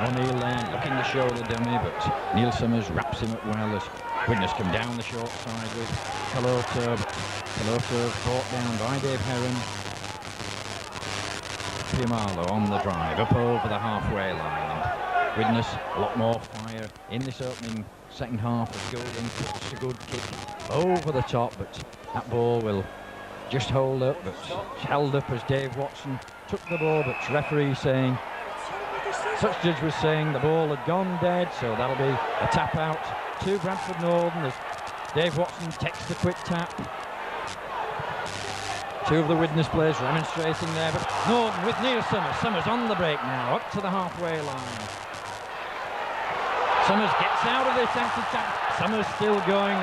O'Neill there looking to show the dummy, but Neil Summers wraps him up well as Widnes come down the short side with Caloto. Caloto brought down by Dave Heron. Piamalo on the drive up over the halfway line, and Widnes a lot more fire in this opening second half of Golden. It's a good kick over the top, but that ball will just hold up, but held up as Dave Watson took the ball, but referee saying, such judge was saying the ball had gone dead, so that'll be a tap out to Bradford Northern as Dave Watson takes the quick tap. 2 of the Widnes players remonstrating there, but Northern with Neil Summers. Summers on the break now, up to the halfway line. Summers gets out of this empty tap. Summers still going.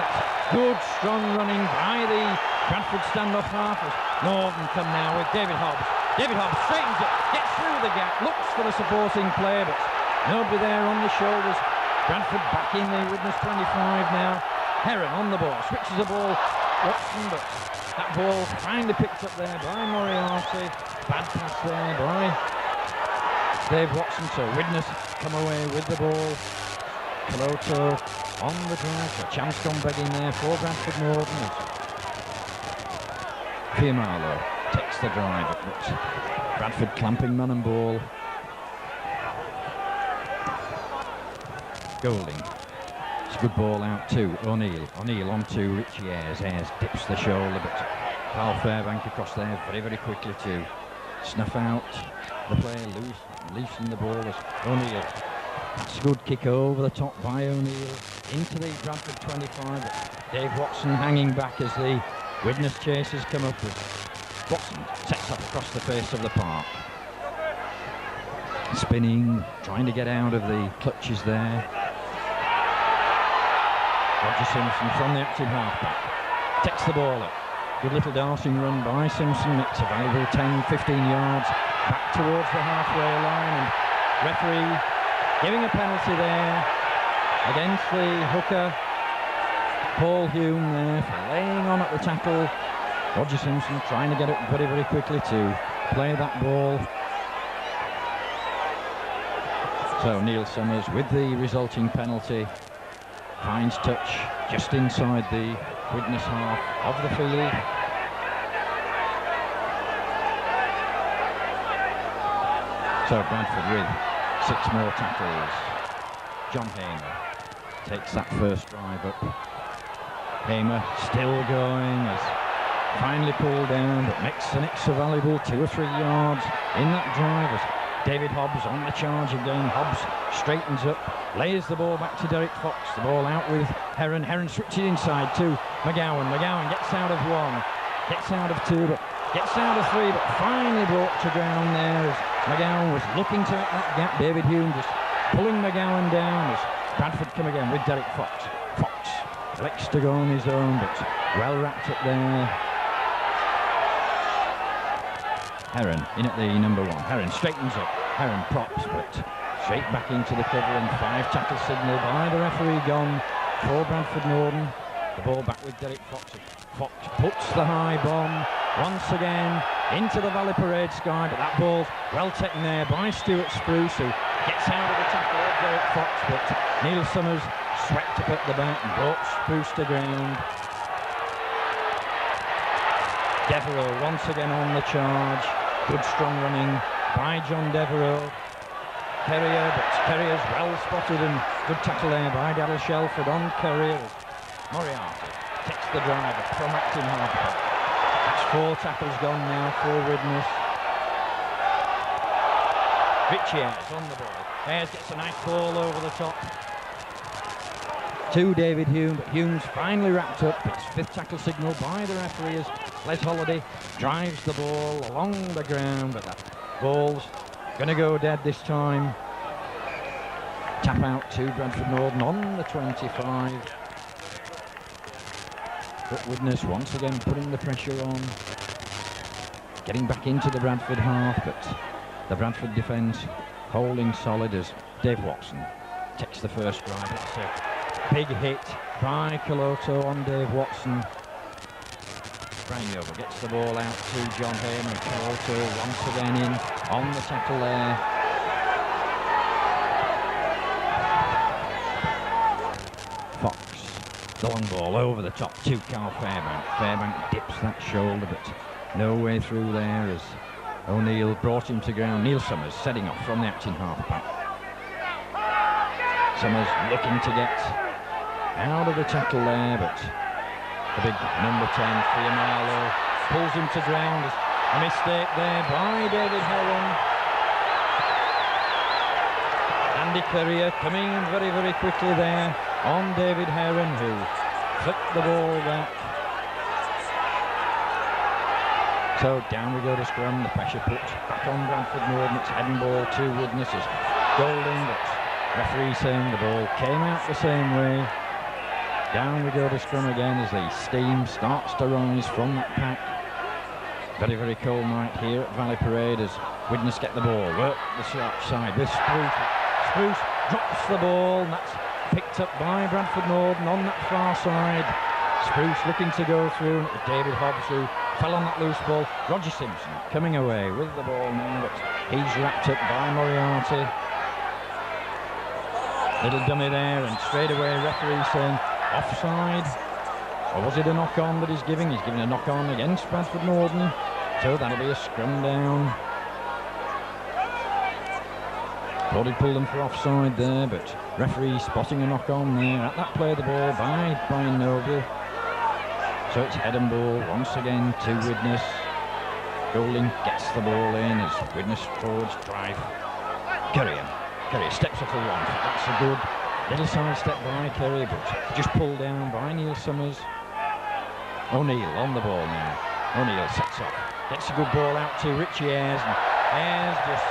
Good, strong running by the Bradford standoff half as Northern come now with David Hobbs. David Hobbs straightens it, gets through the gap, looks for the supporting player, but nobody there on the shoulders. Bradford back in the Widnes 25 now. Heron on the ball, switches the ball. Watson, but that ball finally picked up there by Moriarty. Bad pass there by Dave Watson, so Widnes come away with the ball. Caloto on the drive, so chance gone begging there for Bradford Northern. Piamalo takes the drive, but Bradford clamping man and ball. Golding. It's a good ball out to O'Neill. O'Neill on to Richie Ayres. Ayres dips the shoulder, but Carl Fairbank across there very, very quickly to snuff out the player, loosen the ball as O'Neill. That's a good kick over the top by O'Neill into the Bradford 25. But Dave Watson hanging back as the Widnes chasers come up with Watson sets up across the face of the park. Spinning, trying to get out of the clutches there. Roger Simpson from the active halfback takes the ball up. Good little darting run by Simpson. It's a valuable 10-15 yards back towards the halfway line, and referee giving a penalty there against the hooker Paul Hume there for laying on at the tackle. Roger Simpson trying to get it very, very quickly to play that ball. So Neil Summers, with the resulting penalty, finds touch just inside the Widnes half of the field. So Bradford with 6 more tackles. John Hamer takes that first drive up. Hamer still going, as finally pulled down, but makes the next a valuable 2 or 3 yards in that drive. As David Hobbs on the charge again. Hobbs straightens up, lays the ball back to Derek Fox. The ball out with Heron. Heron switches inside to McGowan. McGowan gets out of 1, gets out of 2, but gets out of 3, but finally brought to ground there as McGowan was looking to make that gap. David Hume just pulling McGowan down as Bradford come again with Derek Fox. Fox elects to go on his own, but well wrapped up there. Heron in at the number 1. Heron straightens up. Heron props, but straight back into the cover, and 5 tackle signal by the referee gone for Bradford Norden. The ball back with Derek Fox. Fox puts the high bomb once again into the Valley Parade sky, but that ball's well taken there by Stuart Spruce, who gets out of the tackle of Derek Fox, but Neil Summers swept up at the back and brought Spruce to ground. Devereux once again on the charge. Good strong running by John Devereux. Kerrier, but Kerrier's well spotted, and good tackle there by Daryl Shelford on Kerrier. Moriarty takes the drive from acting half. That's 4 tackles gone now for Widnes. Richie Ayres on the ball. Ayres gets a nice ball over the top to David Hume, but Hume's finally wrapped up. It's 5th tackle signal by the referee as Les Holiday drives the ball along the ground, but that ball's going to go dead this time. Tap out to Bradford Norden on the 25. But Widnes once again putting the pressure on, getting back into the Bradford half, but the Bradford defence holding solid as Dave Watson takes the first drive. It's a big hit by Coloto on Dave Watson. Brian Yeovil gets the ball out to John Hamer, and Coloto once again in on the tackle there. Fox, the long ball over the top to Carl Fairbank. Fairbank dips that shoulder, but no way through there as O'Neill brought him to ground. Neil Summers setting off from the acting half-back. Summers looking to get out of the tackle there, but the big number 10, Fiamalo, pulls him to ground. A mistake there by David Heron. Andy Currier coming in very, very quickly there on David Heron, who flipped the ball back. So down we go to scrum. The pressure put back on Bradford Norden. It's heading ball to Widnes as Golding, but referee saying the ball came out the same way. Down we go to scrum again as the steam starts to rise from that pack. Very, very cold night here at Valley Parade as Widnes get the ball. Work the sharp side with Spruce. Spruce drops the ball, and that's picked up by Bradford Norden on that far side. Spruce looking to go through, and it was David Hobbs who fell on that loose ball. Roger Simpson coming away with the ball now, but he's wrapped up by Moriarty. Little dummy there, and straight away referee saying offside. Or was it a knock-on that he's giving? He's giving a knock-on against Bradford Norden. So that'll be a scrum down. Thought he'd pulled them for offside there, but referee spotting a knock-on there. At that play the ball by Brian Noble. So it's head and ball once again to Widnes. Golding gets the ball in as Widnes forwards drive. Currier steps up for 1. That's a good little side step by Currier, but just pulled down by Neil Summers. O'Neill on the ball now. O'Neill sets off. Gets a good ball out to Richie Ayres, and Ayres just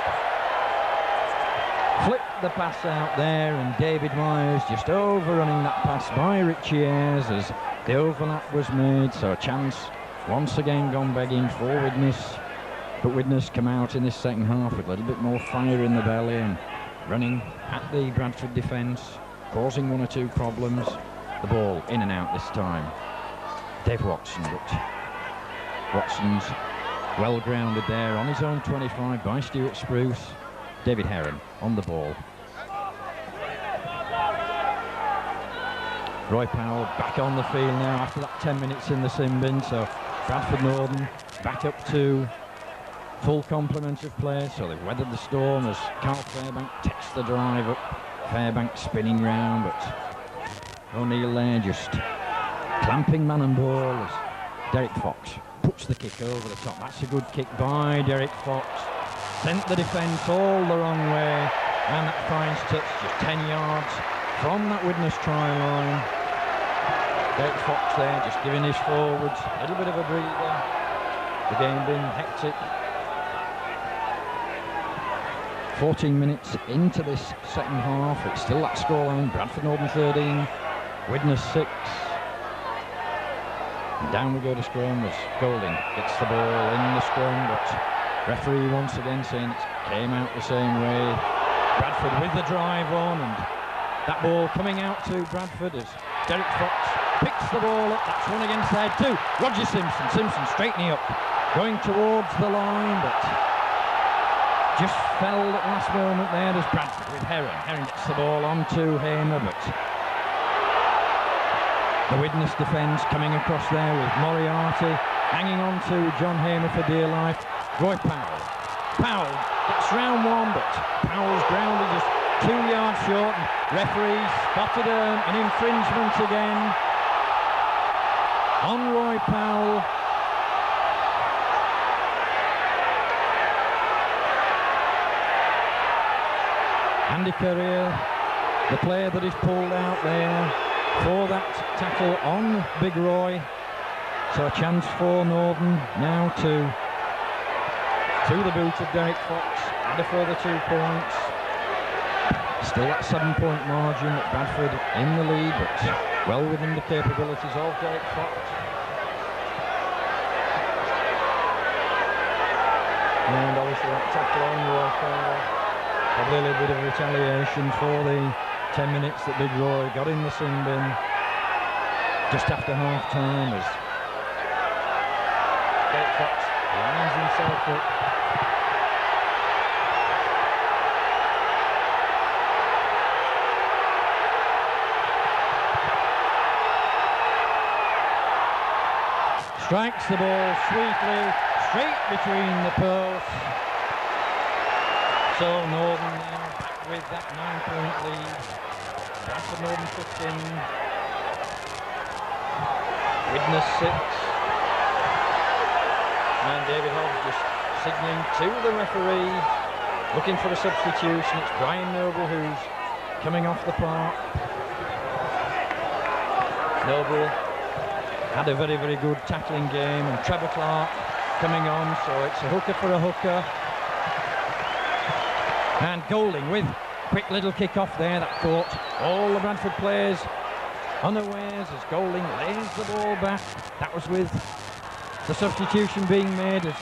flipped the pass out there, and David Myers just overrunning that pass by Richie Ayres as the overlap was made. So a chance once again gone begging for Widnes, but Widnes come out in this second half with a little bit more fire in the belly and running at the Bradford defence, causing 1 or 2 problems. The ball in and out this time. Dave Watson, but Watson's well grounded there on his own 25 by Stuart Spruce. David Heron on the ball. Roy Powell back on the field now after that 10 minutes in the sin bin. So Bradford Northern back up to full complement of play. So they've weathered the storm as Carl Fairbank takes the drive up. Fairbank spinning round, but O'Neill there just clamping man and ball as Derek Fox puts the kick over the top. That's a good kick by Derek Fox. Sent the defence all the wrong way, and that finds touch just 10 yards from that Widnes try line. Derek Fox there just giving his forwards a little bit of a breather. The game being hectic. 14 minutes into this second half, it's still that scoreline. Bradford Northern 13, Widnes 6. And down we go to scrum as Golding gets the ball in the scrum, but referee once again saying it came out the same way. Bradford with the drive on, and that ball coming out to Bradford as Derek Fox picks the ball up. That's one against there too. Roger Simpson. Simpson straightening up, going towards the line, but just fell at the last moment there as Bradford with Heron. Heron gets the ball onto Hamer, but the Widnes defence coming across there with Moriarty hanging on to John Hamer for dear life. Roy Powell. Powell gets round one, but Powell's grounded just 2 yards short. And referee spotted an infringement again on Roy Powell. Andy Career, the player that is pulled out there for that tackle on Big Roy. So a chance for Northern now to the boot of Derek Fox, and a further 2 points. Still that 7-point margin at Bradford in the lead, but well within the capabilities of Derek Fox. And obviously that tackle on Roy Powell. Probably a little bit of retaliation for the 10 minutes that Big Roy got in the sin bin just after half time as Derek Fox lines himself up. Strikes the ball sweetly straight between the posts. So Northern now back with that 9-point lead. Bradford Northern 15. Widnes 6. And David Hobbs just signalling to the referee, looking for a substitution. It's Brian Noble who's coming off the park. Noble had a very, very good tackling game, and Trevor Clark coming on, so it's a hooker for a hooker. And Golding with quick little kick off there that caught all the Bradford players unawares as Golding lays the ball back. That was with the substitution being made as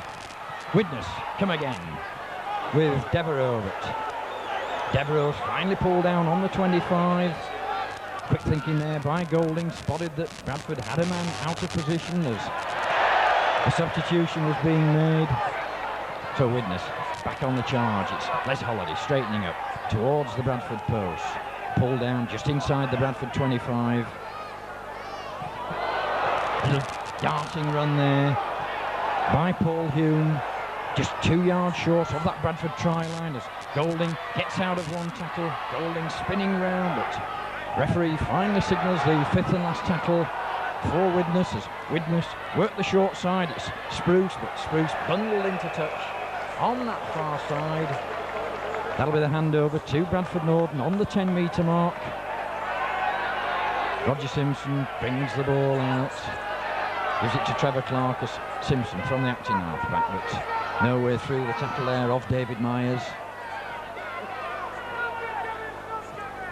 Widnes come again with Devereaux. But Devereaux's finally pulled down on the 25. Quick thinking there by Golding, spotted that Bradford had a man out of position as the substitution was being made. So Widnes back on the charge. It's Les Holiday straightening up towards the Bradford post. Pulled down just inside the Bradford 25. Little darting run there by Paul Hume. Just 2 yards short of that Bradford try line as Golding gets out of one tackle. Golding spinning round, but referee finally signals the 5th and last tackle for Widnes as Widnes work the short side. It's Spruce, but Spruce bundled into touch on that far side. That'll be the handover to Bradford Northern on the 10-metre mark. Roger Simpson brings the ball out, gives it to Trevor Clark as Simpson from the acting half-back, but nowhere through the tackle there of David Myers.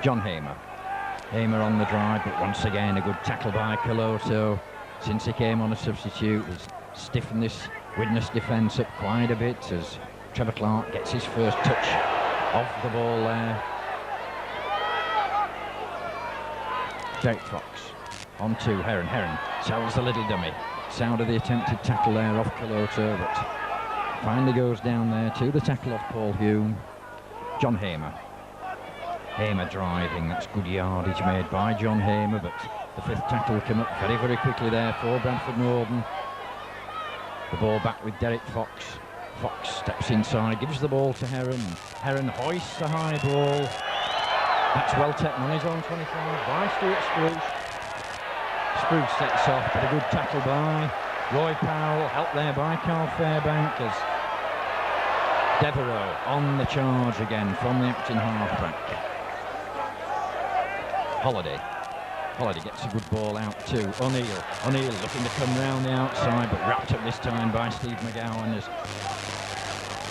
John Hamer. Hamer on the drive, but once again a good tackle by Coloto. Since he came on a substitute, he's stiffened this Widnes defence up quite a bit as Trevor Clark gets his first touch of the ball there. Derek Fox on to Heron. Heron sells the little dummy. Sound of the attempted tackle there off Coloto, but finally goes down there to the tackle off Paul Hume. John Hamer. Hamer driving, that's good yardage made by John Hamer, but The fifth tackle came up very, very quickly there for Bradford Northern. The ball back with Derek Fox. Fox steps inside, gives the ball to Heron. Heron hoists a high ball. That's well taken on his own 25 by Stuart Spruce. Spruce sets off, but a good tackle by Roy Powell, helped there by Carl Fairbank as Devereux on the charge again from the acting halfback. Holiday gets a good ball out to O'Neill looking to come round the outside, but wrapped up this time by Steve McGowan as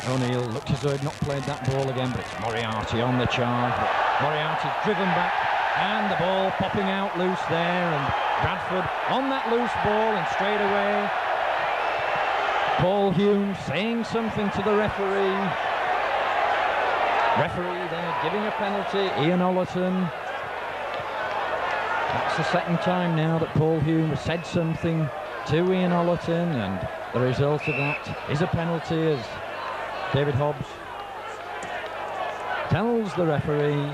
O'Neill looks as though he'd not played that ball again, but it's Moriarty on the charge. But Moriarty's driven back and the ball popping out loose there, and Bradford on that loose ball, and straight away Paul Hume saying something to the referee. Referee there giving a penalty, Ian Ollerton. That's the second time now that Paul Hume has said something to Ian Ollerton, and the result of that is a penalty as David Hobbs tells the referee,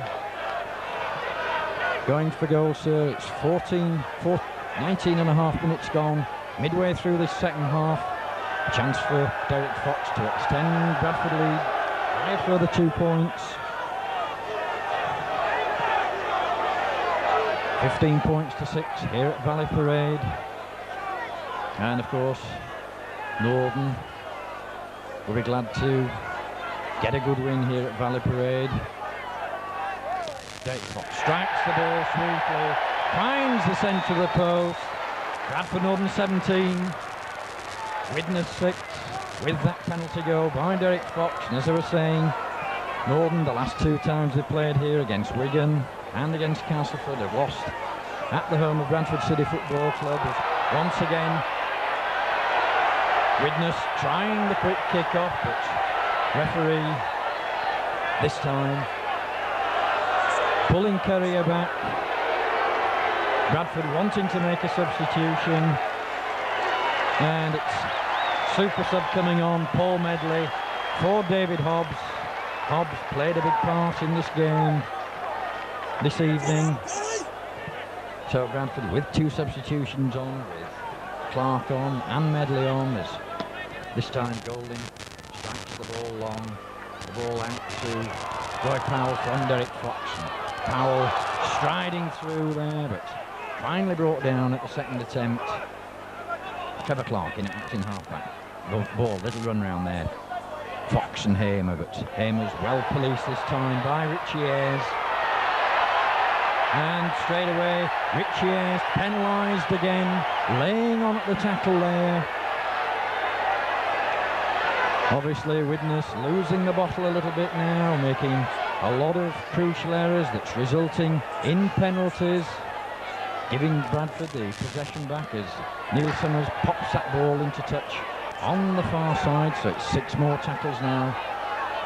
going for goal, sir. It's 19 and a half minutes gone, midway through this second half. Chance for Derek Fox to extend Bradford lead by a further 2 points. 15 points to 6 here at Valley Parade. And of course, Northern will be glad to get a good win here at Valley Parade. Derek Fox strikes the ball sweetly, finds the centre of the post. Bradford Northern 17, Widnes 6, with that penalty goal by Derek Fox. And as I was saying, Northern, the last 2 times they played here against Wigan and against Castleford, have lost at the home of Bradford City Football Club. Once again, Widnes trying the quick kick-off, but referee this time pulling Currier back. Bradford wanting to make a substitution, and it's super sub coming on, Paul Medley for David Hobbs. Hobbs played a big part in this game this evening. So Bradford with 2 substitutions on, with Clark on and Medley on, as this time Golding strikes the ball long, the ball out to Roy Powell from Derek Fox. And Powell striding through there, but finally brought down at the second attempt. Trevor Clark in acting halfback. Ball, little run round there. Fox and Hamer, but Hamer's well policed this time by Richie Ayres. And straight away, Richie Ayres penalised again, laying on at the tackle there. Obviously Widnes losing the bottle a little bit now, making a lot of crucial errors that's resulting in penalties, giving Bradford the possession back as Neil Summers pops that ball into touch on the far side. So it's 6 more tackles now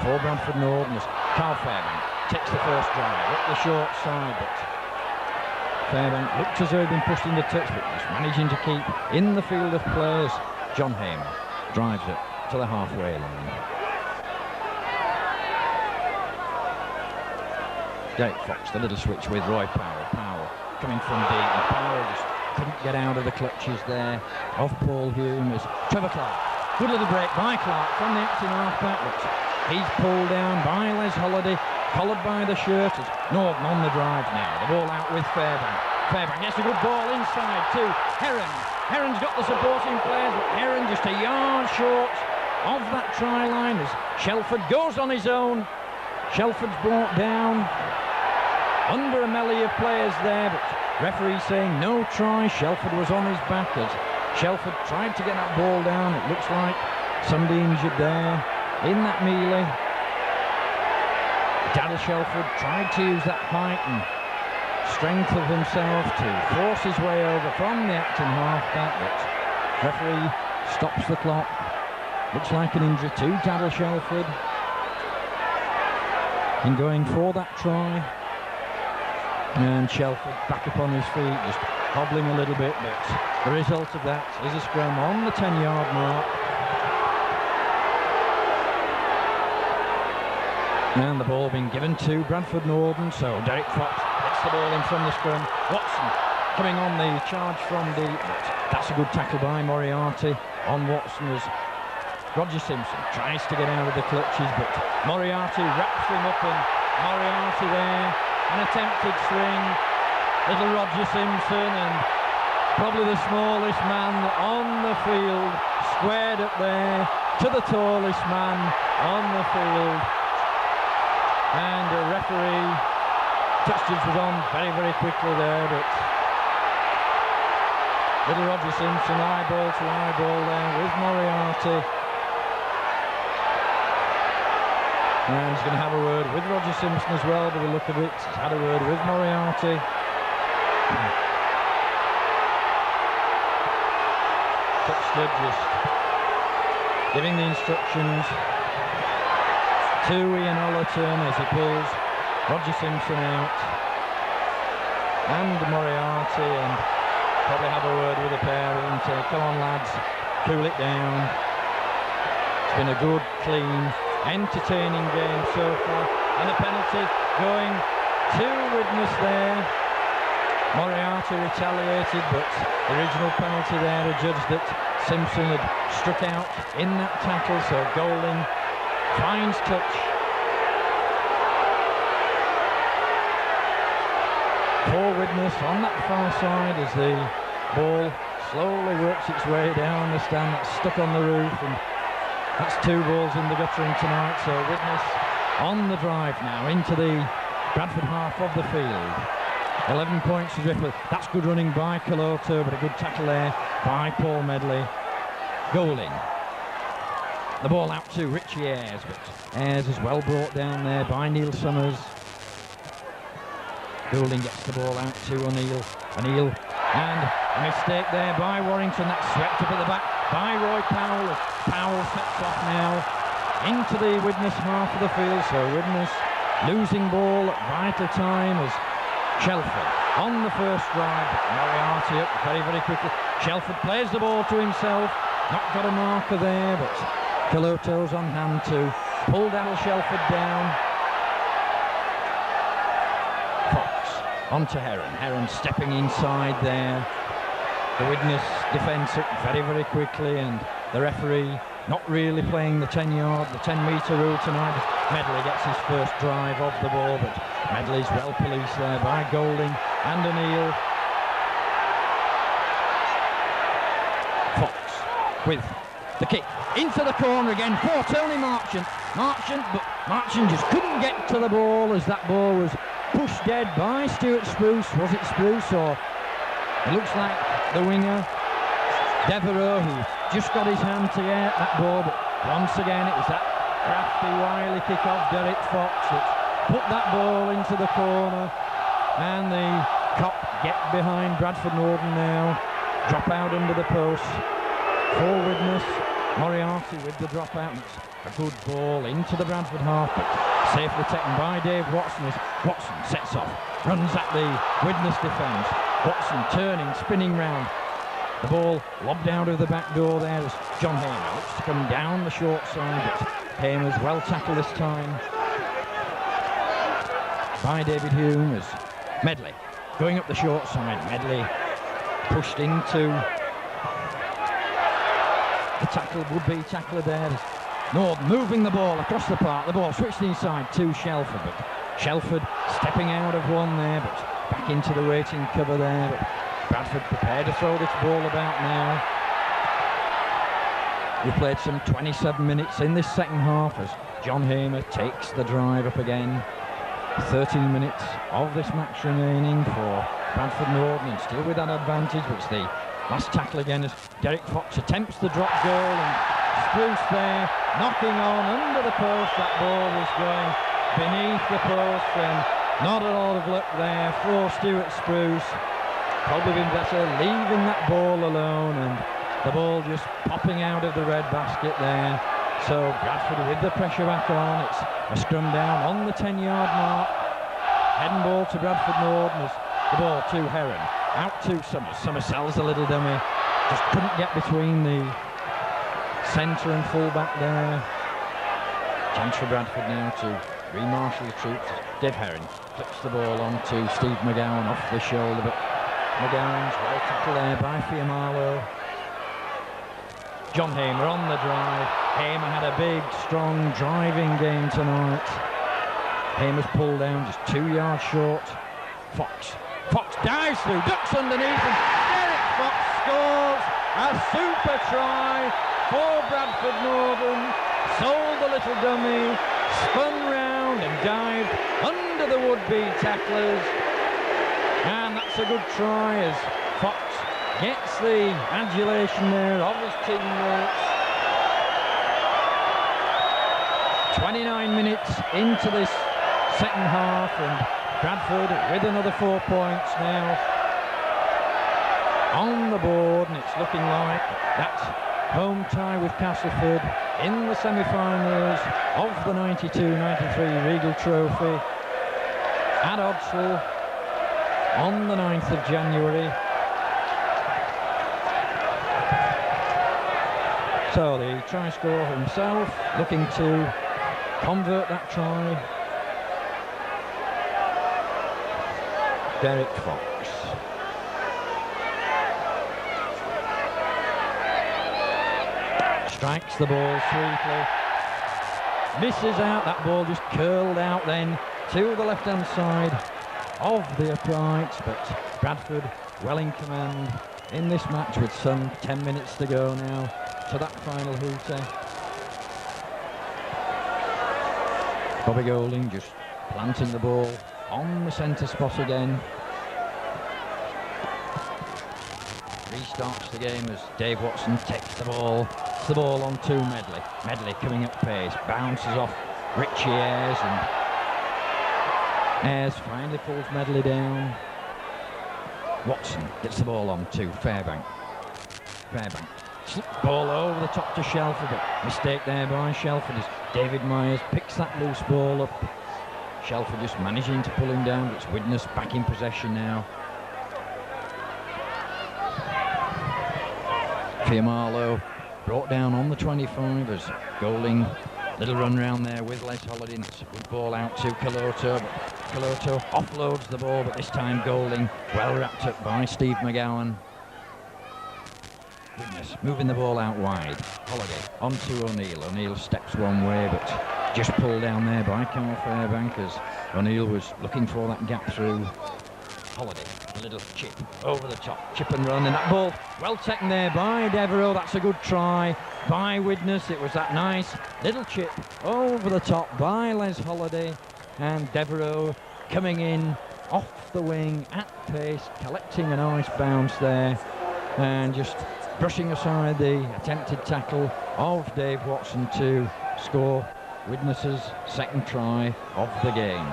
for Bradford Northern as Carl Fairbank takes the first drive up the short side, but Fairbank looked as though he'd been pushed into touch, but just managing to keep in the field of players. John Hamer drives it to the halfway line. Derek Fox, the little switch with Roy Powell. Powell coming from deep, and Powell just couldn't get out of the clutches there of Paul Hume as Trevor Clark. Good little break by Clark from the acting halfback, but he's pulled down by Les Holiday, collared by the shirt as Norton on the drive now. The ball out with Fairbank. Fairbank gets a good ball inside to Heron. Heron's got the supporting players, but Heron just a yard short of that try line as Shelford goes on his own. Shelford's brought down under a melee of players there, but referee saying no try. Shelford was on his back as Shelford tried to get that ball down. It looks like somebody injured there in that melee. Daryl Shelford tried to use that height and strength of himself to force his way over from the acting halfback, but referee stops the clock. Looks like an injury to Daryl Shelford in going for that try. And Shelford back up on his feet, just hobbling a little bit, but the result of that is a scrum on the 10-yard mark. And the ball being given to Bradford Northern, so Derek Fox gets the ball in from the scrum. Watson coming on the charge from the... That's a good tackle by Moriarty on Watson as Roger Simpson tries to get out of the clutches, but Moriarty wraps him up, and Moriarty there, an attempted swing. Little Roger Simpson, and probably the smallest man on the field, squared up there to the tallest man on the field. And a referee, touch was on very, very quickly there, but little Roger Simpson eyeball to eyeball there with Moriarty. And he's going to have a word with Roger Simpson as well, by the look of it. He's had a word with Moriarty. Touchstead just giving the instructions to Ian Ollerton as he pulls Roger Simpson out, and Moriarty, and probably have a word with the pair and say, come on lads, cool it down. It's been a good, clean, entertaining game so far, and a penalty going to Widnes there. Moriarty retaliated, but the original penalty there adjudged that Simpson had struck out in that tackle, so Golding finds touch for Widnes on that far side as the ball slowly works its way down the stand. That's stuck on the roof, and that's 2 balls in the guttering tonight. So Widnes on the drive now into the Bradford half of the field. 11 points to Ripper. That's good running by Coloto, but a good tackle there by Paul Medley. Golding. The ball out to Richie Ayres, but Ayres is well brought down there by Neil Summers. Golding gets the ball out to O'Neill. O'Neill, and a mistake there by Warrington. That's swept up at the back by Roy Powell as Powell sets off now into the Widnes half of the field. So Widnes losing ball at vital time as Shelford on the first drive. Moriarty up very, very quickly. Shelford plays the ball to himself. Not got a marker there, but Coloto's on hand to pull Daniel Shelford down. Fox onto Heron. Heron stepping inside there. The Widnes defence up very, very quickly, and the referee not really playing the 10-yard, the 10-metre rule tonight. Medley gets his first drive of the ball, but Medley's well policed there by Golding and O'Neill. Fox with the kick into the corner again for Tony Marchant. But Marchant just couldn't get to the ball as that ball was pushed dead by Stuart Spruce. Was it Spruce, or it looks like the winger Devereux, who just got his hand to get that ball, but once again it was that crafty, wily kick off Derek Fox that put that ball into the corner, and the Cop get behind Bradford Norden now, drop out under the post for Widnes. Moriarty with the drop out. It's a good ball into the Bradford half, but safely taken by Dave Watson as Watson sets off, runs at the Widnes defence. Watson turning, spinning round. The ball lobbed out of the back door there as John Hamer looks to come down the short side, but Hamer's well tackled this time by David Hume as Medley going up the short side. Medley pushed into the tackle, would-be tackler there. Norden moving the ball across the park. The ball switched inside to Shelford, but Shelford stepping out of one there, but back into the waiting cover there. But Bradford prepared to throw this ball about now. We played some 27 minutes in this second half as John Hamer takes the drive up again. 13 minutes of this match remaining for Bradford Norden, and still with that advantage, but it's the last tackle again as Derek Fox attempts the drop goal, and Spruce there knocking on under the post. That ball was going beneath the post, and not a lot of luck there for Stuart Spruce. Probably been better leaving that ball alone, and the ball just popping out of the red basket there. So Bradford with the pressure back on. It's a scrum down on the 10-yard mark. Heading ball to Bradford Norden as the ball to Heron. Out to Summers. Summers sells a little dummy. Just couldn't get between the centre and full-back there. Chance for Bradford now to remarshal the troops. Dave Heron flips the ball on to Steve McGowan off the shoulder, but McGowan's well tackled there by Fiamalo. John Hamer on the drive. Hamer had a big, strong driving game tonight. Hamer's pulled down just 2 yards short. Fox dives through, ducks underneath, and Derek Fox scores a super try for Bradford Northern. Sold the little dummy, spun round and dived under the would-be tacklers. And that's a good try as Fox gets the adulation there of his teammates. 29 minutes into this second half, and Bradford with another 4 points now on the board, and it's looking like that home tie with Castleford in the semi-finals of the 92-93 Regal Trophy at Odsal on the 9th of January. So the try scorer himself looking to convert that try. Derek Fox. Strikes the ball sweetly. Misses out, that ball just curled out then to the left-hand side of the uprights, but Bradford well in command in this match with some 10 minutes to go now to that final hooter. Bobby Golding just planting the ball on the centre spot again. Restarts the game as Dave Watson takes the ball on to Medley. Medley coming up pace, bounces off Richie Ayres, and Ayres finally pulls Medley down. Watson gets the ball on to Fairbank. Slipped ball over the top to Shelford, but mistake there by Shelford as David Myers picks that loose ball up. Shelford just managing to pull him down, but it's Widnes back in possession now. Fiamalo brought down on the 25 as Golding, little run round there with Les Holiday, and it's a good ball out to Caloto, but Caloto offloads the ball, but this time Golding well wrapped up by Steve McGowan. Widnes moving the ball out wide. Holiday onto O'Neill. O'Neill steps one way, but just pulled down there by Carl Fairbank as O'Neill was looking for that gap through. Holiday, a little chip over the top, chip and run, and that ball well taken there by Devereux. That's a good try by Widnes. It was that nice little chip over the top by Les Holiday, and Devereux coming in off the wing at pace, collecting a nice bounce there, and just brushing aside the attempted tackle of Dave Watson to score Widnes' second try of the game.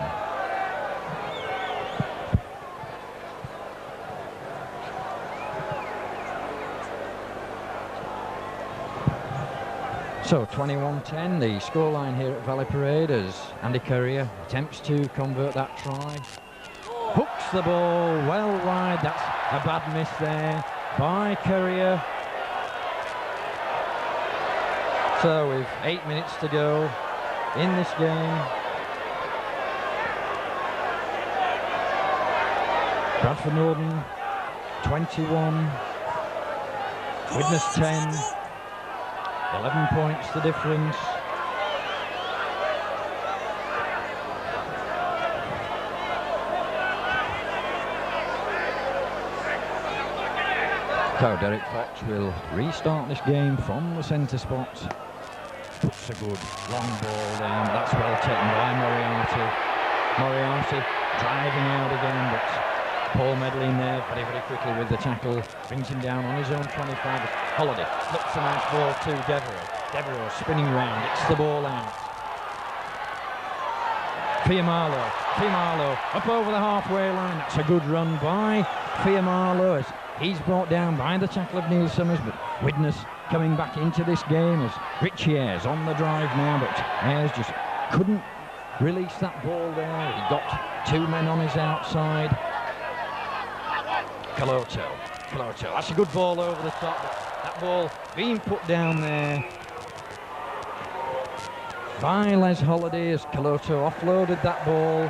So 21-10, the scoreline here at Valley Parade as Andy Currier attempts to convert that try. Hooks the ball well wide, that's a bad miss there by Currier. So with 8 minutes to go in this game, Bradford Northern 21, Widnes 10, 11 points the difference. So Derek Fox will restart this game from the centre spot. Puts a good long ball down. That's well taken by Moriarty. Moriarty driving out again, but Paul Medley in there very, very quickly with the tackle. Brings him down on his own 25. Holiday flips a nice ball to Devereux. Devereux spinning round, gets the ball out. Fiamalo up over the halfway line. That's a good run by Fiamalo as he's brought down by the tackle of Neil Summers, but Widnes coming back into this game as Richie Ayres on the drive now, but Ayres just couldn't release that ball there. He got two men on his outside. Caloto, that's a good ball over the top, but that ball being put down there by Les Holiday as Caloto offloaded that ball.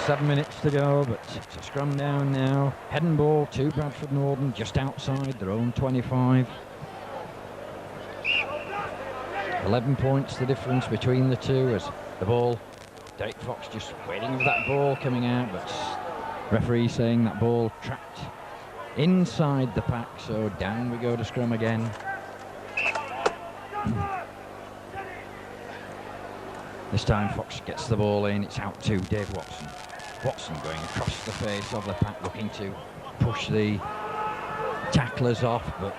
7 minutes to go, but it's a scrum down now. Head and ball to Bradford Northern, just outside their own 25. 11 points the difference between the two as the ball, Derek Fox just waiting for that ball coming out, but referee saying that ball trapped inside the pack, so down we go to scrum again. This time Fox gets the ball in, it's out to Dave Watson. Watson going across the face of the pack, looking to push the tacklers off, but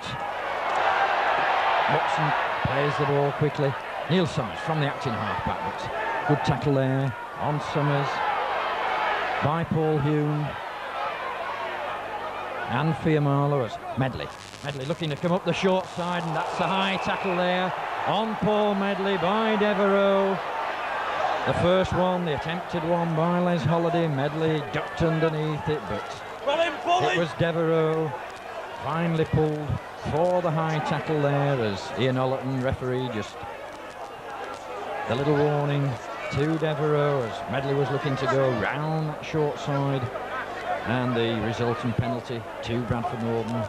Watson plays the ball quickly. Neil Summers from the acting half-back, but good tackle there on Summers by Paul Hume. And Fiamalo as Medley looking to come up the short side, and that's a high tackle there on Paul Medley by Devereux. The first one, the attempted one by Les Holiday. Medley ducked underneath it, but it was Devereux finally pulled for the high tackle there as Ian Ollerton, referee, just the little warning to Devereux as Medley was looking to go round that short side, and the resultant penalty to Bradford Northern.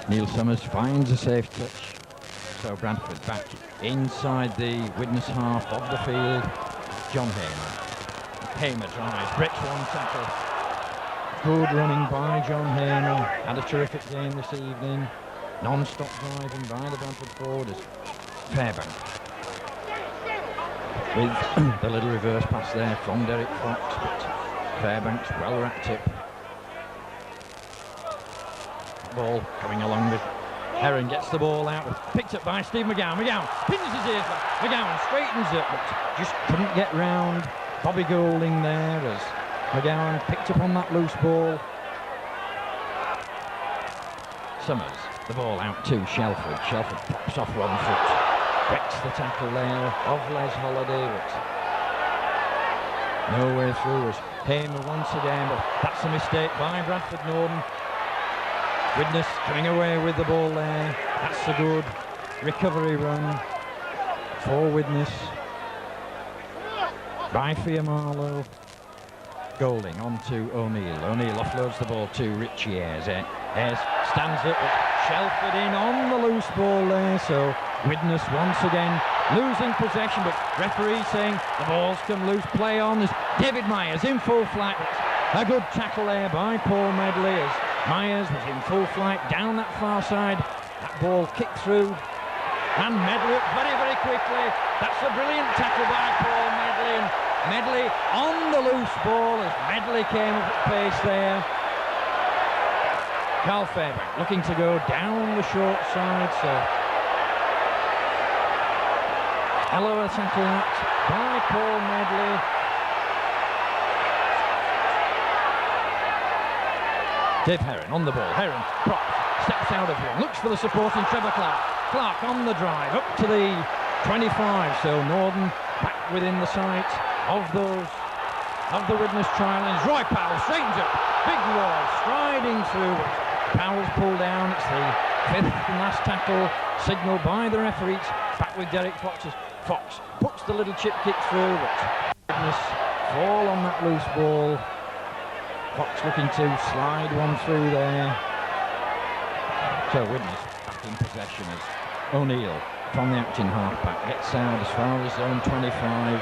Neil Summers finds a safe touch, so Bradford back inside the Widnes half of the field. John Hamer drives, breaks one tackle. Good running by John Hamer, had a terrific game this evening. Non-stop driving by the Bradford forwarders. Fairbank with the little reverse pass there from Derek Fox, but Fairbank's well wrapped up. Ball coming along with Heron, gets the ball out, picked up by Steve McGowan. McGowan pins his ears back. McGowan straightens it, but just couldn't get round Bobby Goulding there as McGowan picked up on that loose ball. Summers, the ball out to Shelford. Shelford pops off one foot, breaks the tackle there of Les Holiday, but no way through as Hamer once again, but that's a mistake by Bradford Northern. Widnes coming away with the ball there. That's a good recovery run for Widnes by Fiamalo. Goulding on to O'Neill. O'Neill offloads the ball to Richie Ayres. Ayres stands it, but Shelford in on the loose ball there, so Widnes once again losing possession, but referee saying the ball's come loose, play on. There's David Myers in full flight. A good tackle there by Paul Medley as Myers was in full flight down that far side. That ball kicked through, and Medley up very, very quickly. That's a brilliant tackle by Paul Medley, and Medley on the loose ball as Medley came up at pace there. Carl Fairbank looking to go down the short side, so hello, a tackle that by Paul Medley. Dave Heron on the ball. Heron props, steps out of one, looks for the supporting Trevor Clark. Clark on the drive up to the 25, so Northern back within the sight of the Widnes trial. Roy Powell straightens up, big Roy striding through. Powell's pulled down. It's the fifth and last tackle signalled by the referee. Back with Derek Fox. Fox puts the little chip kick through, but Widnes fall on that loose ball. Fox looking to slide one through there. So Widnes back in possession as O'Neill from the acting half-back gets out as far as zone 25.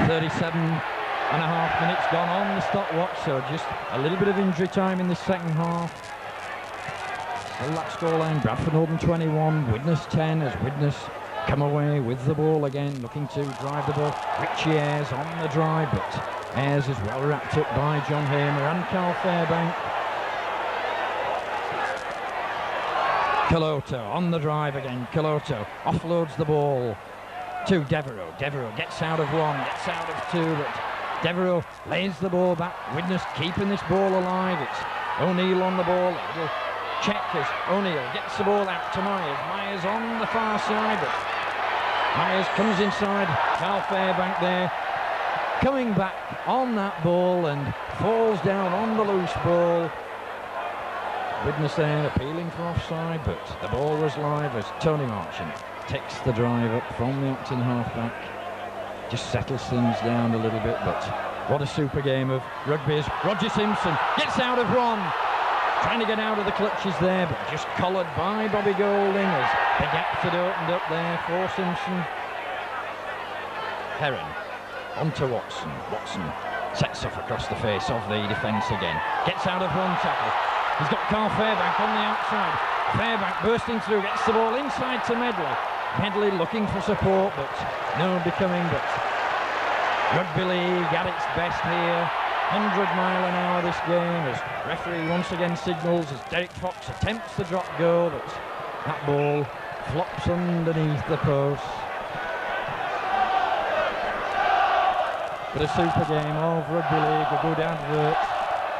37.5 minutes gone on the stopwatch, so just a little bit of injury time in the second half. Still that scoreline, Bradford Northern 21, Widnes 10 as Widnes come away with the ball again, looking to drive the ball. Richie Ayres on the drive, but Ayres is well wrapped up by John Hamer and Carl Fairbank. Caloto on the drive again. Caloto offloads the ball to Devereux. Devereux gets out of one, gets out of two, but Devereux lays the ball back. Widnes keeping this ball alive. It's O'Neill on the ball. A little check as O'Neill gets the ball out to Myers. Myers on the far side, but Myers comes inside. Carl Fairbank there, coming back on that ball and falls down on the loose ball. Widnes there appealing for offside, but the ball was live as Tony Marchant takes the drive up from the Acton half-back. Just settles things down a little bit, but what a super game of rugby as Roger Simpson gets out of one. Trying to get out of the clutches there, but just collared by Bobby Golding as the gaps had opened up there for Simpson. Heron onto Watson. Watson sets off across the face of the defence again. Gets out of one tackle. He's got Carl Fairbank on the outside. Fairbank bursting through, gets the ball inside to Medley. Medley looking for support, but nobody coming. But rugby league at its best here. 100 mile an hour this game as referee once again signals as Derek Fox attempts the drop goal, but that ball flops underneath the post. But a super game of rugby league, a good advert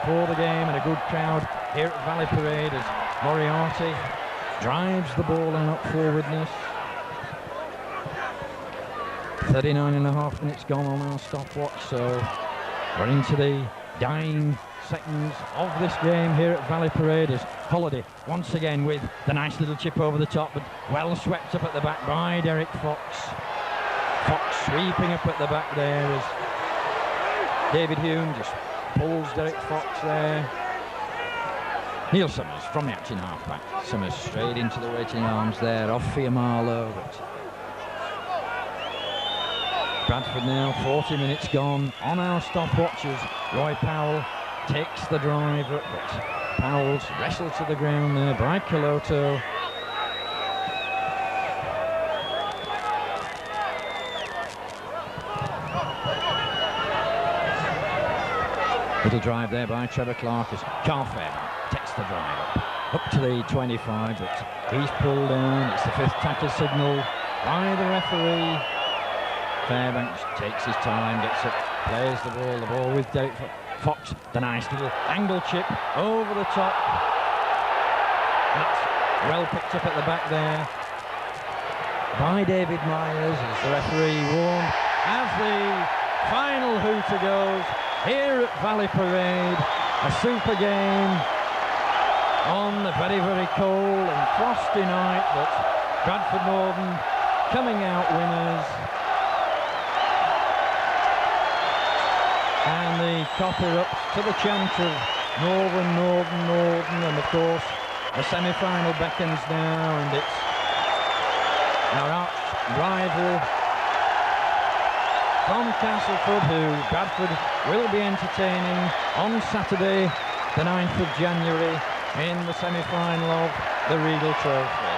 for the game and a good crowd here at Valley Parade as Moriarty drives the ball out for Widnes. 39.5 minutes gone on our stopwatch, so we're into the dying seconds of this game here at Valley Parade as Holiday once again with the nice little chip over the top, but well swept up at the back by Derek Fox. Fox sweeping up at the back there as David Hume just pulls Derek Fox there. Neil Summers from the Acton half-back. Summers straight into the waiting arms there off Fiamarlo, but Bradford now, 40 minutes gone on our stopwatches. Roy Powell takes the drive up, but Powell's wrestled to the ground there by Coloto. Little drive there by Trevor Clark as Carl Fairbank takes the drive up to the 25, but he's pulled down. It's the 5th tackle signal by the referee. Fairbank takes his time, gets up, plays the ball with Derek Fox. The nice little angle chip over the top. That's well picked up at the back there by David Myers as the referee warned. As the final hooter goes here at Valley Parade, a super game on a very, very cold and frosty night, but Bradford Northern coming out winners. And the copper up to the chant of Northern, Northern, Northern, and of course the semi-final beckons now, and it's our arch rival from Castleford, who Bradford will be entertaining on Saturday the 9th of January in the semi-final of the Regal Trophy.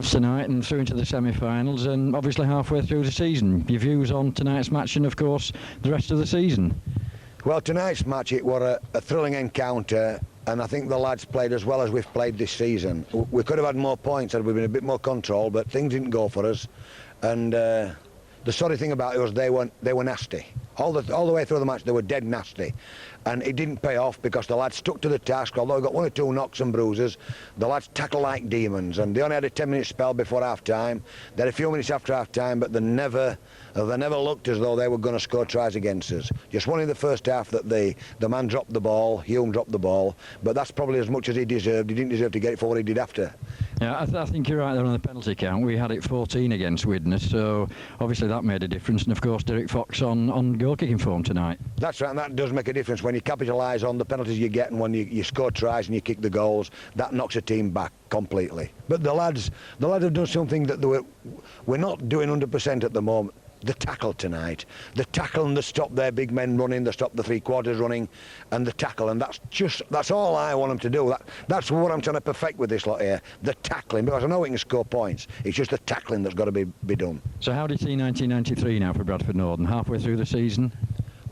Tonight and through into the semi-finals, and obviously halfway through the season. Your views on tonight's match and of course the rest of the season? Well, tonight's match, it was a thrilling encounter, and I think the lads played as well as we've played this season. We could have had more points had we been a bit more control, but things didn't go for us, and the sorry thing about it was they were nasty. All the way through the match they were dead nasty, and it didn't pay off because the lads stuck to the task. Although we got 1 or 2 knocks and bruises, the lads tackled like demons, and they only had a 10-minute spell before half-time. They had a few minutes after half-time, but they never looked as though they were going to score tries against us. Just one in the first half that the man dropped the ball, Hume dropped the ball, but that's probably as much as he deserved. He didn't deserve to get it for what he did after. Yeah, I think you're right there on the penalty count. We had it 14 against Widnes, so obviously that made a difference, and of course Derek Fox on goal-kicking form tonight. That's right, and that does make a difference when you capitalise on the penalties you get, and when you score tries and you kick the goals. That knocks a team back completely. But the lads have done something that we're not doing 100% at the moment. The tackle tonight, the tackle and the stop their big men running, the stop the 3/4 running, and the tackle, and that's all I want them to do. That's what I'm trying to perfect with this lot here, the tackling, because I know we can score points. It's just the tackling that's got to be done. So how do you see 1993 now for Bradford Northern, halfway through the season?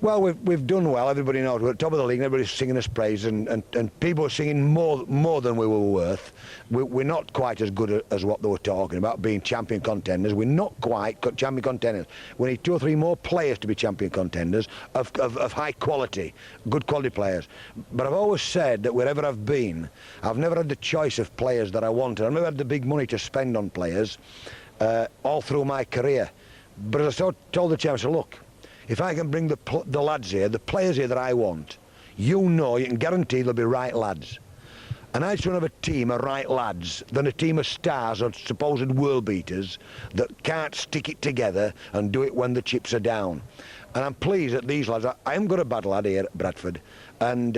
Well, we've done well. Everybody knows we're at the top of the league. And everybody's singing us praise, and people are singing more than we were worth. We're not quite as good as what they were talking about, being champion contenders. We're not quite champion contenders. We need 2 or 3 more players to be champion contenders of high quality, good quality players. But I've always said that wherever I've been, I've never had the choice of players that I wanted. I've never had the big money to spend on players all through my career. But as I told the chairman, I said, look, if I can bring the lads here, the players here that I want, you can guarantee they'll be right lads. And I'd sooner have a team of right lads than a team of stars or supposed world beaters that can't stick it together and do it when the chips are down. And I'm pleased that these lads, I haven't got a bad lad here at Bradford, and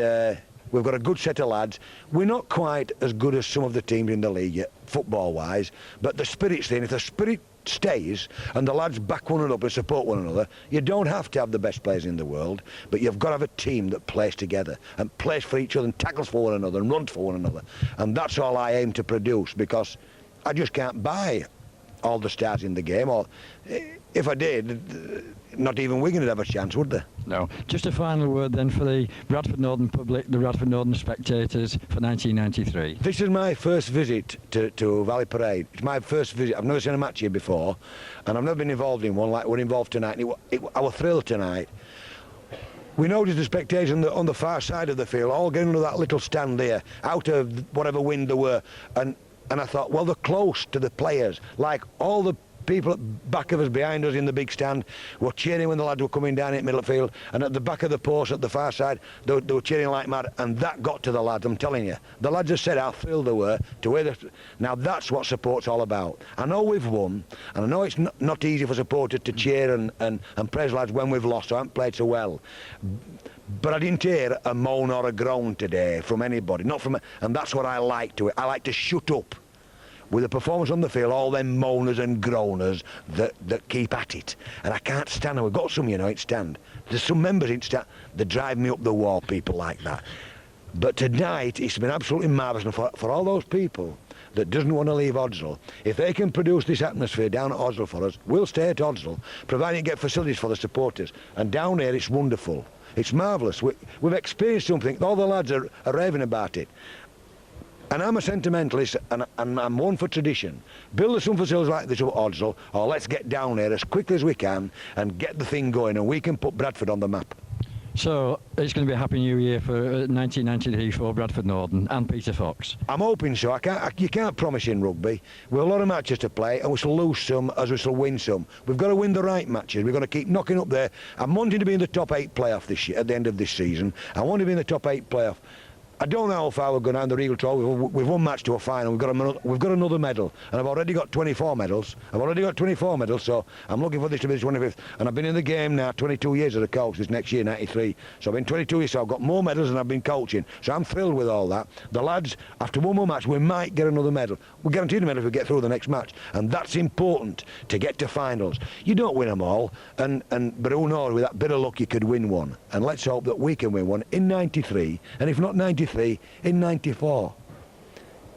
we've got a good set of lads. We're not quite as good as some of the teams in the league yet, football-wise, but the spirit's there. If the spirit stays and the lads back one another and support one another, you don't have to have the best players in the world, but you've got to have a team that plays together and plays for each other and tackles for one another and runs for one another. And that's all I aim to produce, because I just can't buy all the stars in the game, or if I did, not even Wigan would have a chance, would they? No. Just a final word then for the Bradford Northern public, the Bradford Northern spectators for 1993. This is my first visit to Valley Parade. It's my first visit. I've never seen a match here before, and I've never been involved in one like we're involved tonight. I was thrilled tonight. We noticed the spectators on the far side of the field, all getting under that little stand there, out of whatever wind there were, and I thought, well, they're close to the players, like all the people at the back of us, behind us in the big stand, were cheering when the lads were coming down in the middle of the field, and at the back of the post at the far side, they were cheering like mad, and that got to the lads, I'm telling you. The lads have said how thrilled they were to hear this. Now that's what support's all about. I know we've won, and I know it's not easy for supporters to cheer and praise lads when we've lost, or haven't played so well. But I didn't hear a moan or a groan today from anybody, and that's what I like to it. I like to shut up with the performance on the field, all them moaners and groaners that keep at it. And I can't stand them. We've got some, in stand. There's some members in stand that drive me up the wall, people like that. But tonight, it's been absolutely marvellous. And for all those people that doesn't want to leave Oddsall, if they can produce this atmosphere down at Oddsall for us, we'll stay at Oddsall, providing you get facilities for the supporters. And down here, it's wonderful. It's marvellous. We've experienced something. All the lads are raving about it. And I'm a sentimentalist, and I'm one for tradition. Build us some facilities like this at Oddsall, or let's get down here as quickly as we can and get the thing going, and we can put Bradford on the map. So it's going to be a happy new year for 1993 for Bradford Northern and Peter Fox. I'm hoping so. You can't promise in rugby. We've a lot of matches to play, and we shall lose some as we shall win some. We've got to win the right matches. We've got to keep knocking up there. I'm wanting to be in the top 8 playoff this year, at the end of this season. I want to be in the top 8 playoff. I don't know how far we're going down the Regal Trophy. We've one match to a final. We've got another medal, and I've already got 24 medals. So I'm looking for this to be the 25th. And I've been in the game now 22 years as a coach. This next year, 93. So I've been 22 years. So I've got more medals than I've been coaching. So I'm thrilled with all that. The lads, after one more match, we might get another medal. We're guaranteed a medal if we get through the next match, and that's important to get to finals. You don't win them all, but who knows? With that bit of luck, you could win one. And let's hope that we can win one in 93, and if not 93. In 94.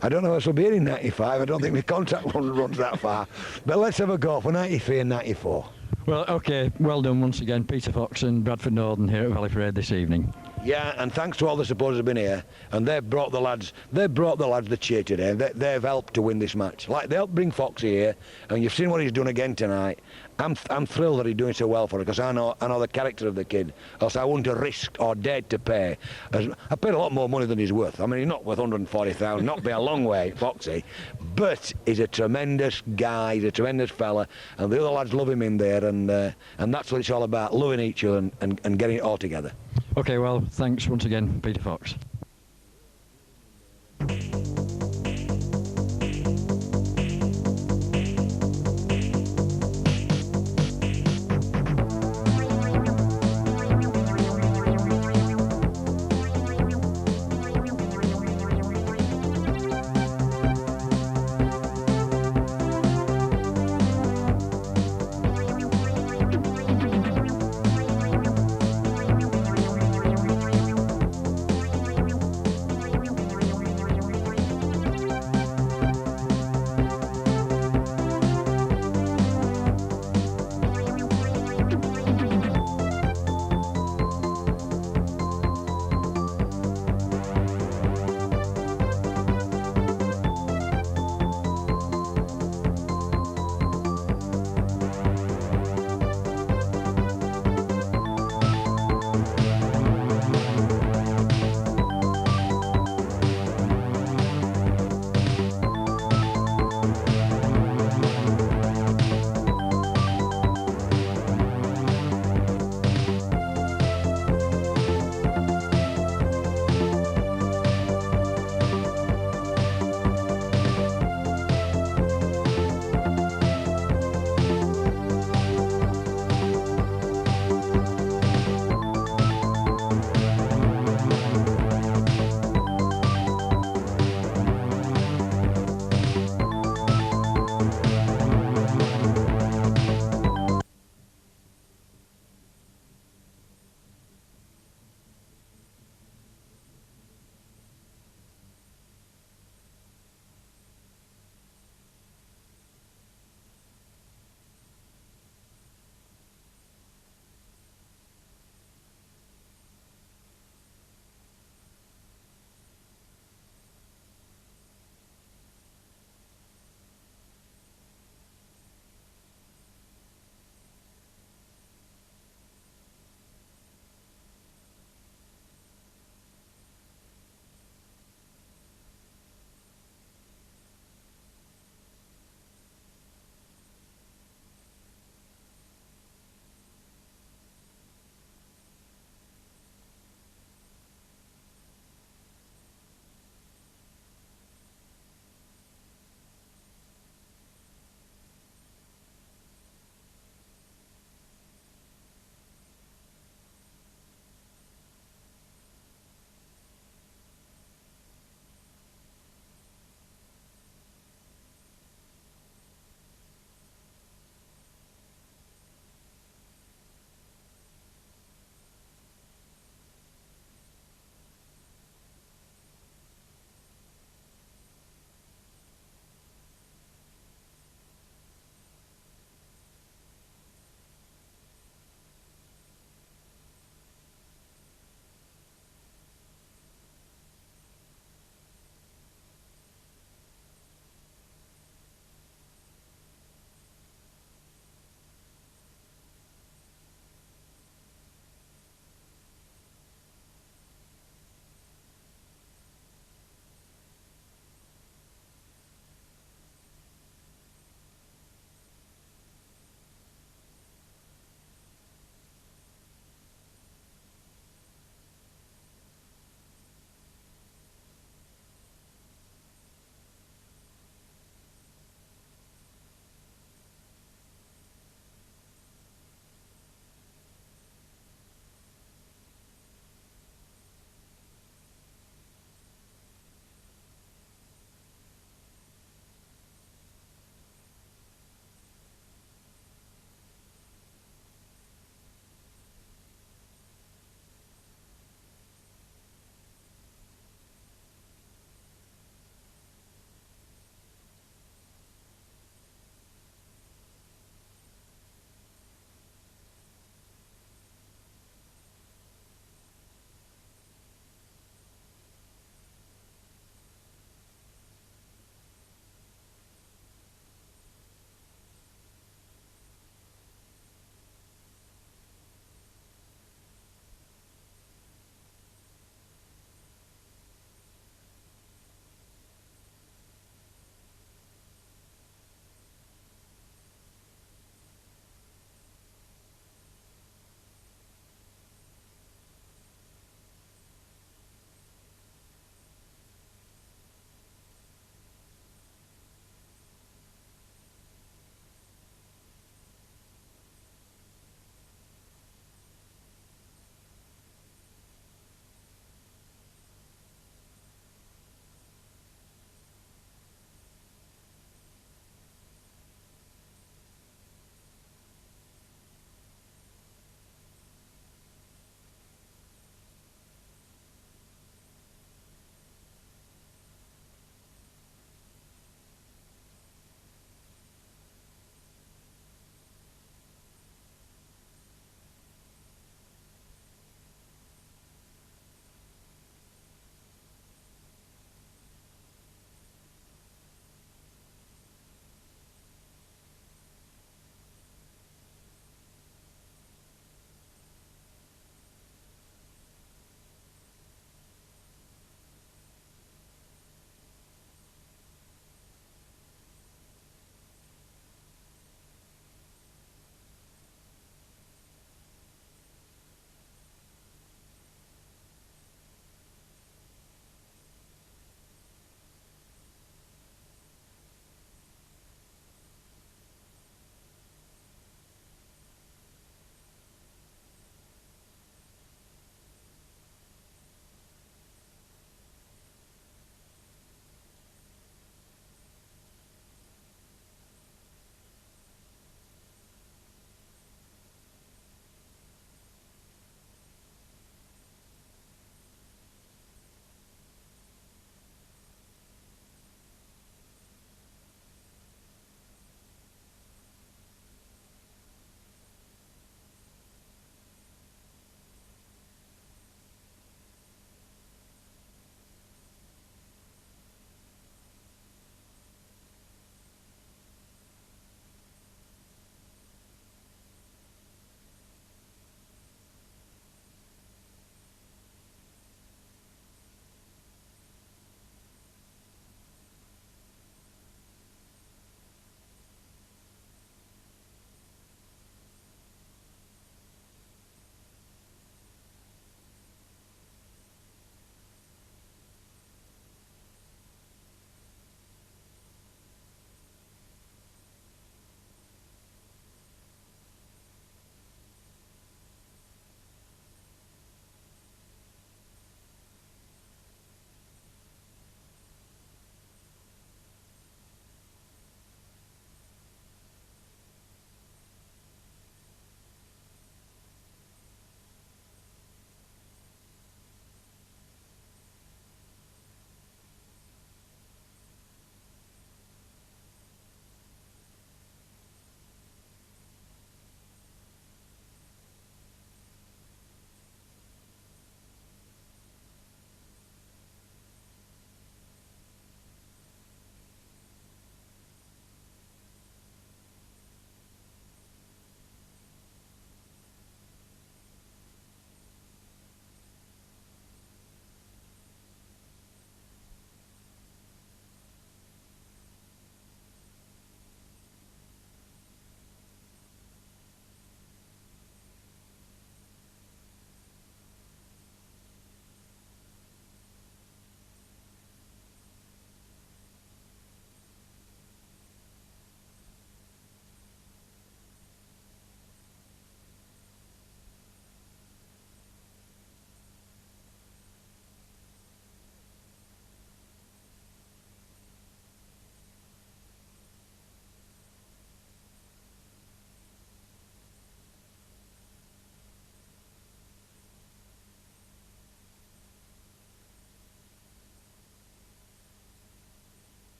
I don't know if we'll be in 95. I don't think my contract runs that far. But let's have a go for 93 and 94. Well, OK, well done once again, Peter Fox and Bradford Northern here at Valley Parade this evening. Yeah, and thanks to all the supporters who've been here, and they've brought the lads the cheer today. They've helped to win this match. Like, they helped bring Fox here, and you've seen what he's done again tonight. I'm thrilled that he's doing so well for it, because I know the character of the kid, else I wouldn't have risked or dared to pay. I paid a lot more money than he's worth. I mean, he's not worth 140,000, not by a long way, Foxy, but he's a tremendous guy, he's a tremendous fella, and the other lads love him in there, and that's what it's all about, loving each other and getting it all together. OK, well, thanks once again, Peter Fox.